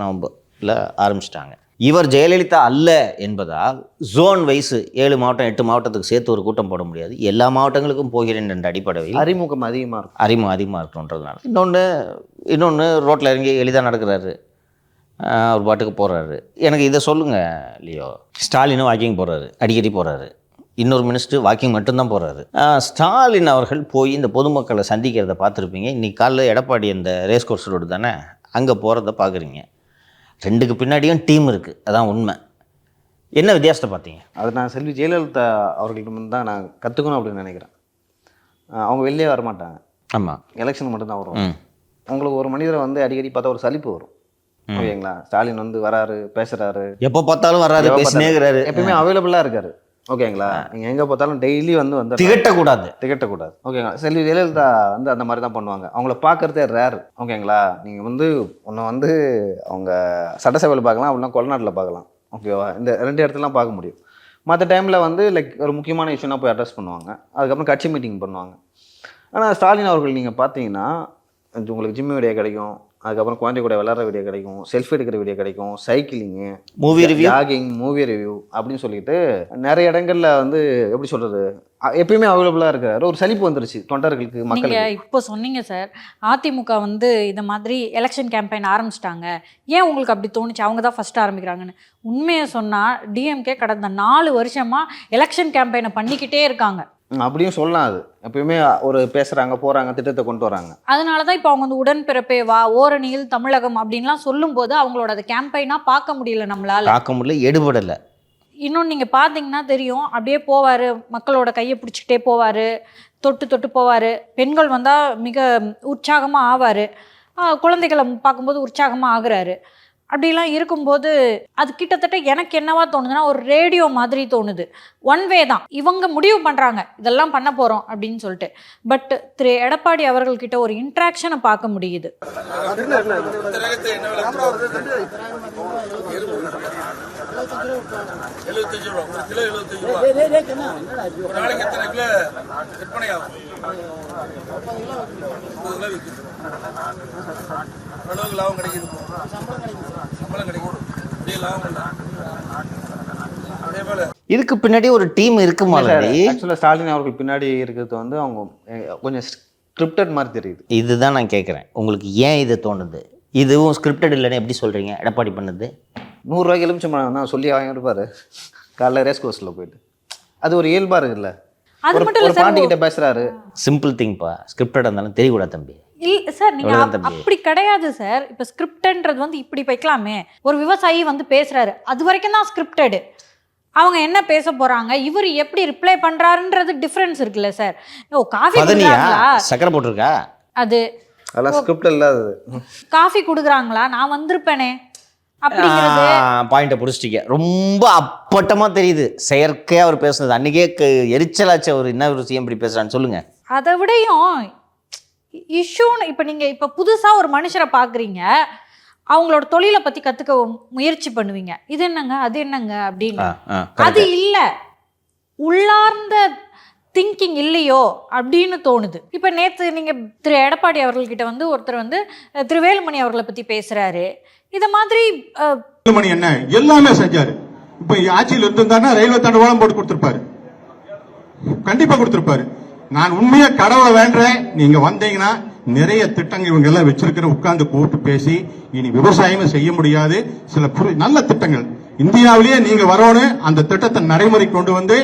Speaker 3: நவம்பரில் ஆரம்பிச்சிட்டாங்க. இவர் ஜெயலலிதா அல்ல என்பதால் ஜோன் வைஸ் 7 மாவட்டம் 8 மாவட்டத்துக்கு சேர்த்து ஒரு கூட்டம் போட முடியாது. எல்லா மாவட்டங்களுக்கும் போகிறேன் என்ற அடிப்படையில்
Speaker 1: அறிமுகம் அதிகமாக
Speaker 3: இருக்கணுன்றதுனால. இன்னொன்று ரோட்டில் இறங்கி எளிதாக நடக்கிறாரு, அவர் பாட்டுக்கு போகிறாரு. எனக்கு இதை சொல்லுங்கள் லியோ. ஸ்டாலினும் வாக்கிங் போகிறாரு, அடிக்கடி போகிறாரு. இன்னொரு மினிஸ்டர் வாக்கிங் மட்டும்தான் போகிறாரு. ஸ்டாலின் அவர்கள் போய் இந்த பொதுமக்களை சந்திக்கிறத பார்த்துருப்பீங்க. இன்றைக்கி காலையில் எடப்பாடி அந்த ரேஸ் கோர்ஸ் ரோடு தானே, அங்கே போகிறத பார்க்குறீங்க. 2க்கு பின்னாடியும் டீம் இருக்குது, அதான் உண்மை. என்ன வித்தியாசத்தை பார்த்தீங்க?
Speaker 1: அது நான் செல்வி ஜெயலலிதா அவர்களிடம் தான் நான் கற்றுக்கணும் அப்படின்னு நினைக்கிறேன். அவங்க வெளியே வரமாட்டாங்க.
Speaker 3: ஆமாம்,
Speaker 1: எலெக்ஷன் மட்டும்தான் வரும். உங்களுக்கு ஒரு மனிதரை வந்து அடிக்கடி பார்த்தா ஒரு சலிப்பு வரும். ஓகேங்களா. ஸ்டாலின் வந்து வராரு, பேசுகிறாரு,
Speaker 3: எப்போ பார்த்தாலும் வராரு, பேசினேங்கிறாரு,
Speaker 1: எப்பயுமே அவைலபிளாக இருக்காரு. ஓகேங்களா. நீங்கள் எங்கே பார்த்தாலும் டெய்லி வந்து
Speaker 3: திகட்டக்கூடாது.
Speaker 1: ஓகேங்களா. செல்வி ஜெயலலிதா வந்து அந்த மாதிரி தான் பண்ணுவாங்க. அவங்கள பார்க்குறதே ரேர். ஓகேங்களா. நீங்கள் வந்து ஒன்று வந்து அவங்க சட்டசபையில் பார்க்கலாம், அப்படின்னா கொலநாட்டில் பார்க்கலாம். ஓகேவா. இந்த 2 இடத்துலலாம் பார்க்க முடியும். மற்ற டைமில் வந்து லைக் ஒரு முக்கியமான இஷ்யூனா போய் அட்ரஸ் பண்ணுவாங்க. அதுக்கப்புறம் கட்சி மீட்டிங் பண்ணுவாங்க. ஆனால் ஸ்டாலின் அவர்கள் நீங்கள் பார்த்தீங்கன்னா உங்களுக்கு ஜிம் வீடியோ கிடைக்கும், அதுக்கப்புறம் குழந்தை கூட விளையாடுற வீடியோ கிடைக்கும், செல்ஃபி எடுக்கிற வீடியோ கிடைக்கும், cycling,
Speaker 3: movie review,
Speaker 1: jogging, movie review அப்படின்னு சொல்லிட்டு நிறைய இடங்கள்ல வந்து எப்படி சொல்றது, எப்பயுமே அவைலபிளாக இருக்காரு. ஒரு சலிப்பு வந்துருச்சு தொண்டர்களுக்கு, மக்களுக்கு.
Speaker 2: நீங்கள் இப்போ சொன்னீங்க சார், அதிமுக வந்து இந்த மாதிரி எலெக்ஷன் கேம்பெயின் ஆரம்பிச்சிட்டாங்க, ஏன் உங்களுக்கு அப்படி தோணுச்சு, அவங்க தான் ஃபஸ்ட்டு ஆரம்பிக்கிறாங்கன்னு? உண்மையை சொன்னால் டிஎம்கே கடந்த 4 வருஷமாக எலெக்ஷன் கேம்பெயினை பண்ணிக்கிட்டே இருக்காங்க.
Speaker 1: அப்படியும் சொல்லலாம். அது எப்பயுமே ஒரு பேசுகிறாங்க, போகிறாங்க, திட்டத்தை கொண்டு வராங்க.
Speaker 2: அதனால தான் இப்போ அவங்க வந்து உடன்பிறப்பே வா, ஓரணியில் தமிழகம் அப்படின்லாம் சொல்லும்போது அவங்களோட அது கேம்பெயினாக பார்க்க முடியல, நம்மளால்
Speaker 3: பார்க்க முடியல, எடுபடலை.
Speaker 2: இன்னொன்று நீங்கள் பார்த்தீங்கன்னா தெரியும், அப்படியே போவார், மக்களோட கையை பிடிச்சிக்கிட்டே போவார், தொட்டு போவார். பெண்கள் வந்தால் மிக உற்சாகமாக ஆவார், குழந்தைகளை பார்க்கும்போது உற்சாகமாக ஆகுறாரு. அப்படிலாம் இருக்கும்போது அது கிட்டத்தட்ட எனக்கு என்னவா தோணுதுன்னா ஒரு ரேடியோ மாதிரி தோணுது. ஒன் வே தான், இவங்க முடிவு பண்ணுறாங்க இதெல்லாம் பண்ண போகிறோம் அப்படின்னு சொல்லிட்டு. பட் திரு எடப்பாடி அவர்கள்கிட்ட ஒரு இன்ட்ராக்ஷனை பார்க்க முடியுது.
Speaker 4: லாபம் கிடைக்குது, சம்பளம் கிடைக்கும், லாபம் இல்லை. அதே போல
Speaker 3: இதுக்கு பின்னாடி ஒரு டீம் இருக்கு மாதிரி.
Speaker 1: ஆக்சுவலாக ஸ்டாலின் அவர்கள் பின்னாடி இருக்கிறது வந்து அவங்க கொஞ்சம் ஸ்கிரிப்டட் மாதிரி தெரியுது.
Speaker 3: இதுதான் நான் கேட்குறேன், உங்களுக்கு ஏன் இது தோணுது? இதுவும் ஸ்கிரிப்டட் இல்லைன்னு எப்படி சொல்கிறீங்க? எடப்பாடி பண்ணது
Speaker 1: 100 ரூபாய்க்கு எலுமிச்சம்பழம் தான் சொல்லி வாங்கிருப்பாரு காலைல ரேஸ் கோர்ஸில் போயிட்டு. அது ஒரு இயல்பாக இருக்குல்ல.
Speaker 2: அது மட்டும்
Speaker 1: ஒரு
Speaker 2: இல்லை சார்,
Speaker 1: பாண்டிகிட்ட பேசுகிறாரு.
Speaker 3: சிம்பிள் திங்ப்பா, ஸ்கிரிப்டட் இருந்தாலும் தெரியக்கூடாது தம்பி.
Speaker 2: இல்ல சார், நீங்க
Speaker 3: இவ்வளவுதான் தம்பி.
Speaker 2: அப்படி கிடையாது சார். இப்ப ஸ்கிரிப்டன்றது வந்து இப்படி வைக்கலாமே, ஒரு விவசாயி வந்து பேசுறாரு, அது வரைக்கும் தான் ஸ்கிரிப்டடு. அவங்க என்ன பேச போறாங்க, இவர் எப்படி ரிப்ளை பண்றாருன்றது டிஃபரன்ஸ் இருக்குல்ல சார். ஓ காஃபி குடுக்குறாங்களா,
Speaker 3: சக்கரை போட்டிருக்கா,
Speaker 2: அது
Speaker 1: அதெல்லாம் ஸ்கிரிப்ட் இல்லாதது.
Speaker 2: காஃபி குடுக்குறாங்களா, நான் வந்திருப்பேனே அப்படிங்கிறது.
Speaker 3: பாயிண்ட்டை பிடிச்சிட்டிங்க. ரொம்ப அப்பட்டமாக தெரியுது செயற்கையாக அவர் பேசுனது. அன்றைக்கே எரிச்சலாச்சு அவர், என்ன ஒரு சிஎம் இப்படி பேசுகிறான்னு சொல்லுங்க.
Speaker 2: அதை விடையும் இஷ்யூன்னு இப்போ நீங்கள் இப்போ புதுசாக ஒரு மனுஷரை பார்க்குறீங்க, அவங்களோட தொழிலை பற்றி கற்றுக்க முயற்சி பண்ணுவீங்க. இது என்னங்க அது என்னங்க அப்படின்னு. அது இல்லை, உள்ளார்ந்த திங்கிங் இல்லையோ அப்படின்னு தோணுது. இப்போ நேற்று நீங்கள் திரு எடப்பாடி அவர்கள்கிட்ட வந்து ஒருத்தர் வந்து திரு வேலுமணி அவர்களை பற்றி பேசுகிறாரு. இதை மாதிரி
Speaker 4: வேலுமணி என்ன எல்லாமே செஞ்சாரு. இப்போ ஆட்சியில் இருந்திருந்தாருன்னா ரயில்வே தண்டவாளம் போட்டு கொடுத்துருப்பாரு, கண்டிப்பா கொடுத்துருப்பாரு. நான் உண்மையா கடவுளை வேண்டேன், நீங்க வந்தீங்கன்னா நிறைய திட்டங்கள் இவங்க எல்லாம் வச்சிருக்கிற உட்கார்ந்து கூப்பிட்டு பேசி இனி விவசாயமே செய்ய முடியாது. சில நல்ல திட்டங்கள் இந்தியாவிலேயே நீங்க வரணும், அந்த திட்டத்தை நடைமுறை கொண்டு வந்து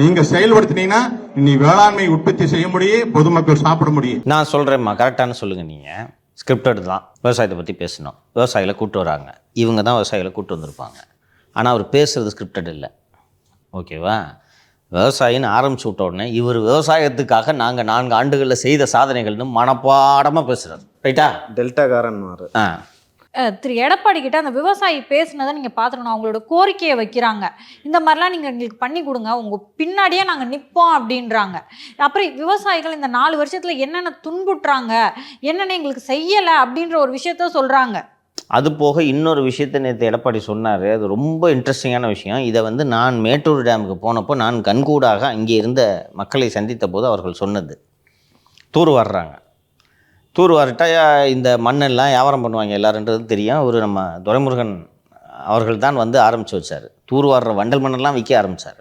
Speaker 4: நீங்க செயல்படுத்தினீங்கன்னா இனி வேளாண்மை உற்பத்தி செய்ய முடியும், பொதுமக்கள் சாப்பிட முடியும்.
Speaker 3: நான் சொல்கிறேம்மா, கரெக்டானு சொல்லுங்கள். நீங்கள் ஸ்கிரிப்டட் தான் விவசாயத்தை பற்றி பேசணும், விவசாயிகளை கூப்பிட்டு வராங்க, இவங்க தான் விவசாயிகளை கூப்பிட்டு வந்திருப்பாங்க. ஆனால் அவர் பேசுகிறது ஸ்கிரிப்டட் இல்லை, ஓகேவா? விவசாயின்னு ஆரம்பிச்சு விட்ட உடனே இவர் விவசாயத்துக்காக நாங்கள் 4 ஆண்டுகளில் செய்த சாதனைகள்னு மனப்பாடமாக பேசுகிறார், ரைட்டா?
Speaker 1: டெல்டாக்காரன்.
Speaker 2: திரு எடப்பாடி கிட்ட அந்த விவசாயி பேசுனதை நீங்கள் பார்த்துக்கணும். அவங்களோட கோரிக்கையை வைக்கிறாங்க, இந்த மாதிரிலாம் நீங்கள் எங்களுக்கு பண்ணி கொடுங்க, உங்கள் பின்னாடியே நாங்கள் நிற்போம் அப்படின்றாங்க. அப்புறம் விவசாயிகள் இந்த 4 வருஷத்தில் என்னென்ன துன்புற்றாங்க, என்னென்ன எங்களுக்கு செய்யலை அப்படின்ற ஒரு விஷயத்த சொல்கிறாங்க.
Speaker 3: அது போக இன்னொரு விஷயத்தை நேற்று எடப்பாடி சொன்னார், அது ரொம்ப இன்ட்ரெஸ்டிங்கான விஷயம். இதை வந்து நான் மேட்டூர் டேமுக்கு போனப்போ நான் கண்கூடாக அங்கே இருந்த மக்களை சந்தித்த போது அவர்கள் சொன்னது. தூர் வாடுறாங்க, தூர் வாரிட்டா இந்த மண்ணெல்லாம் வியாபாரம் பண்ணுவாங்க எல்லாருன்றது தெரியும். அவர் நம்ம துரைமுருகன் அவர்கள் தான் வந்து ஆரம்பித்து வச்சார். தூர் வாடுற வண்டல் மண்ணெல்லாம் விற்க ஆரம்பித்தார்.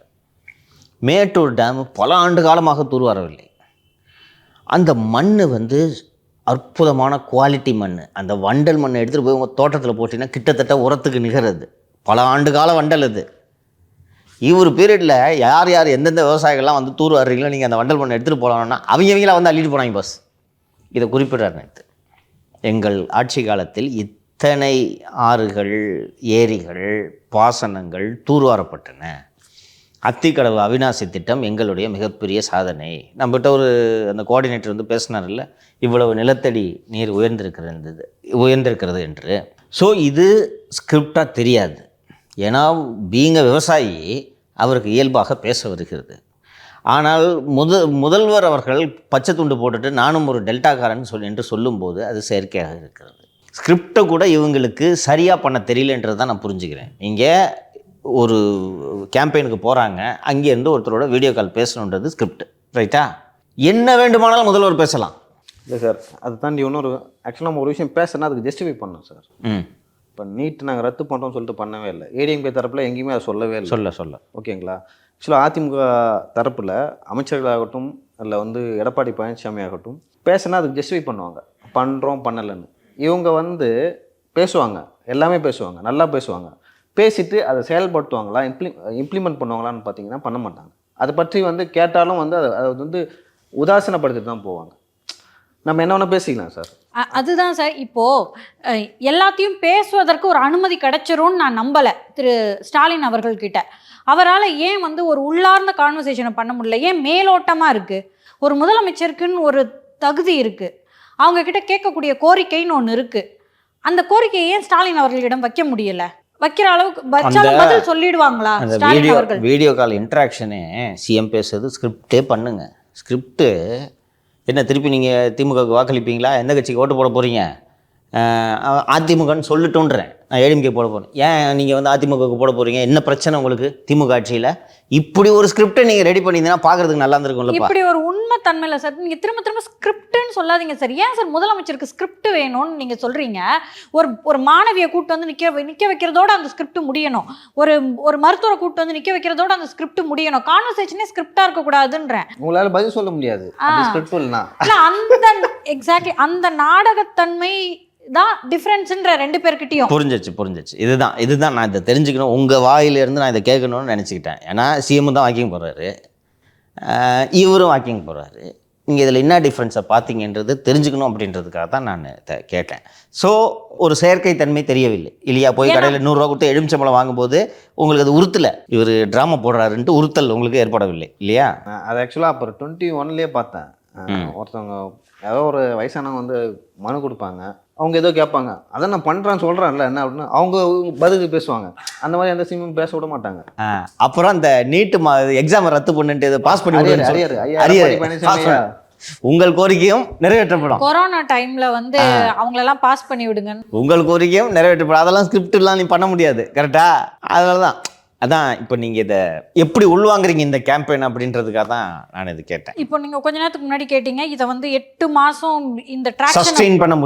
Speaker 3: மேட்டூர் டேம் பல ஆண்டு காலமாக தூர் வாரவில்லை. அந்த மண் வந்து அற்புதமான குவாலிட்டி மண். அந்த வண்டல் மண்ணை எடுத்துகிட்டு போய் உங்கள் தோட்டத்தில் போட்டிங்கன்னா கிட்டத்தட்ட உரத்துக்கு நிகரது. பல ஆண்டு கால வண்டல் அது. இவர் பீரியடில் யார் யார் எந்தெந்த விவசாயிகள்லாம் வந்து தூர் வாடுறீங்களோ நீங்கள் அந்த வண்டல் மண்ணை எடுத்துகிட்டு போகலான்னா அவங்களாம் வந்து அள்ளிட்டு போனாங்க பாஸ். இதை குறிப்பிட்றார் நேற்று. எங்கள் ஆட்சி காலத்தில் இத்தனை ஆறுகள், ஏரிகள், பாசனங்கள் தூர்வாரப்பட்டன. அத்திக்கடவு அவிநாசி திட்டம் எங்களுடைய மிகப்பெரிய சாதனை. நம்மகிட்ட ஒரு அந்த கோஆர்டினேட்டர் வந்து பேசினார்ல, இவ்வளவு நிலத்தடி நீர் உயர்ந்திருக்கிறது என்று. ஸோ இது ஸ்கிரிப்டாக தெரியாது. ஏன்னா பீங்க விவசாயி அவருக்கு இயல்பாக பேச வருகிறது. ஆனால் முதல்வர் அவர்கள் பச்சை துண்டு போட்டுட்டு நானும் ஒரு டெல்டாக்காரன் என்று சொல்லும்போது அது செயற்கையாக இருக்கிறது. ஸ்கிரிப்டை கூட இவங்களுக்கு சரியாக பண்ண தெரியலன்றது தான் நான் புரிஞ்சுக்கிறேன். இங்கே ஒரு கேம்பெயினுக்கு போகிறாங்க, அங்கேருந்து ஒருத்தரோட வீடியோ கால் பேசணுன்றது ஸ்கிரிப்ட், ரைட்டா? என்ன வேண்டுமானாலும் முதல்வர் பேசலாம்.
Speaker 1: இல்லை சார், அதை தாண்டி இன்னொரு ஆக்சுவலாக நம்ம ஒரு விஷயம் பேசுனா அதுக்கு ஜஸ்டிஃபை பண்ணோம் சார். இப்போ நீட் நாங்கள் ரத்து பண்ணுறோம்னு சொல்லிட்டு பண்ணவே இல்லை. ஏடிஎம்கே தரப்பில் எங்கேயுமே அதை சொல்லவே இல்லை. சொல்ல ஓகேங்களா? ஆக்சுவலாக அதிமுக தரப்பில் அமைச்சர்களாகட்டும் இல்லை வந்து எடப்பாடி பழனிசாமி ஆகட்டும் பேசுனா அதுக்கு ஜஸ்டிஃபை பண்ணுவாங்க, பண்ணுறோம் பண்ணலைன்னு. இவங்க வந்து பேசுவாங்க, எல்லாமே பேசுவாங்க, நல்லா பேசுவாங்க. பேசிட்டு அதை செயல்படுத்துவாங்களா, இம்ப்ளிமெண்ட் பண்ணுவாங்களான்னு பார்த்தீங்கன்னா பண்ண மாட்டாங்க. அதை பற்றி வந்து கேட்டாலும் வந்து அதை வந்து உதாசீனப்படுத்திட்டு தான் போவாங்க. நம்ம என்ன வேணால் பேசிக்கலாம் சார்.
Speaker 2: அதுதான் சார். இப்போது எல்லாத்தையும் பேசுவதற்கு ஒரு அனுமதி கிடைச்சிரும்னு நான் நம்பலை திரு ஸ்டாலின் அவர்கள்கிட்ட. அவரால் ஏன் வந்து ஒரு உள்ளார்ந்த கான்வர்சேஷனை பண்ண முடியல? ஏன் மேலோட்டமாக இருக்குது? ஒரு முதலமைச்சருக்குன்னு ஒரு தகுதி இருக்குது, அவங்கக்கிட்ட கேட்கக்கூடிய கோரிக்கைன்னு ஒன்று இருக்குது. அந்த கோரிக்கையை ஏன் ஸ்டாலின் அவர்களிடம் வைக்க முடியலை? வைக்கிற அளவுக்கு வச்சாலும் பதில் சொல்லிடுவாங்களா ஸ்டாலின் அவர்கள்?
Speaker 3: வீடியோ கால் இன்ட்ராக்ஷனே சிஎம் பேசுறது ஸ்கிரிப்டே பண்ணுங்க. ஸ்கிரிப்டு என்ன, திருப்பி நீங்கள் திமுகவுக்கு வாக்களிப்பீங்களா, எந்த கட்சிக்கு ஓட்டு போட போகிறீங்க, அதிமுகன்னு சொல்லிட்டோன்றேன். நான் ஏடிஎம்கே போட போகிறேன். ஏன் நீங்கள் வந்து அதிமுகவுக்கு போட போகிறீங்க, என்ன பிரச்சனை உங்களுக்கு திமுக ஆட்சியில்? இப்படி ஒரு ஸ்கிரிப்டை நீங்கள் ரெடி பண்ணியிருந்தீங்கன்னா பார்க்குறதுக்கு நல்லா இருந்திருக்கும்லப்பா.
Speaker 2: இப்படி ஒரு உண்மை தன்மையில் சார் நீங்கள் திரும்ப ஸ்கிரிப்ட்னு சொல்லாதீங்க சார். ஏன் சார் முதலமைச்சருக்கு ஸ்கிரிப்ட் வேணும்னு நீங்கள் சொல்கிறீங்க? ஒரு மாணவியை கூட்டு வந்து நிற்க வைக்கிறதோட அந்த ஸ்கிரிப்ட் முடியணும். ஒரு மருத்துவரை கூட்டு வந்து நிற்க வைக்கிறதோட அந்த ஸ்கிரிப்ட் முடியணும். கான்வர்சேஷனே ஸ்கிரிப்டாக இருக்கக்கூடாதுன்றேன்.
Speaker 1: உங்களால் பதில் சொல்ல முடியாது ஸ்கிரிப்ட் இல்லைனா.
Speaker 2: இல்லை அந்த எக்ஸாக்ட்லி அந்த நாடகத்தன்மை தான் டிஃப்ரென்ஸ்ன்ற ரெண்டு பேர்கிட்டையும்
Speaker 3: புரிஞ்சிச்சு. இதுதான் நான் இதை தெரிஞ்சுக்கணும், உங்கள் வாயிலிருந்து நான் இதை கேட்கணும்னு நினச்சிக்கிட்டேன். ஏன்னா சிஎம் தான் வாக்கிங் போகிறாரு, இவரும் வாக்கிங் போகிறாரு. நீங்கள் இதில் என்ன டிஃப்ரென்ஸை பார்த்தீங்கன்றது தெரிஞ்சுக்கணும் அப்படின்றதுக்காக தான் நான் கேட்டேன். ஸோ ஒரு செயற்கை தன்மை தெரியவில்லை இல்லையா? போய் கடையில் 100 ரூபா கொடுத்து எலுமிச்சம்பழம் வாங்கும்போது உங்களுக்கு அது உறுத்தலை, இவர் ட்ராமா போடுறாருன்ட்டு உறுத்தல் உங்களுக்கு ஏற்படவில்லை இல்லையா?
Speaker 1: அது ஆக்சுவலாக அப்புறம் 21 பார்த்தேன். ஒருத்தவங்க ஏதோ ஒரு வயசானவங்க வந்து மனு கொடுப்பாங்க, அவங்க ஏதோ கேட்பாங்க, அதை நான் பண்ணுறேன்னு சொல்கிறேன்ல என்ன அப்படின்னா அவங்க பதிலுக்கு பேசுவாங்க. அந்த மாதிரி எந்த சிம்மும் பேச விட மாட்டாங்க.
Speaker 3: அப்புறம் அந்த நீட்டு எக்ஸாம் ரத்து பண்ணிட்டு பாஸ் பண்ணி உங்கள் கோரிக்கையும் நிறைவேற்றப்படும்.
Speaker 2: கொரோனா டைம்ல வந்து அவங்களெல்லாம் பாஸ் பண்ணி விடுங்க, உங்கள்
Speaker 3: கோரிக்கையும் நிறைவேற்றப்படும். அதெல்லாம் ஸ்கிரிப்ட்லாம் நீ பண்ண முடியாது, கரெக்டா? அதனால அதான் இப்போ நீங்கள் இதை எப்படி உள்வாங்குறீங்க இந்த கேம்பெயின் அப்படின்றதுக்காக தான் நான் இது கேட்டேன்.
Speaker 2: இப்போ நீங்கள் கொஞ்ச நேரத்துக்கு முன்னாடி கேட்டீங்க இதை வந்து 8 மாதம் இந்த
Speaker 3: சஸ்டெயின் பண்ணிட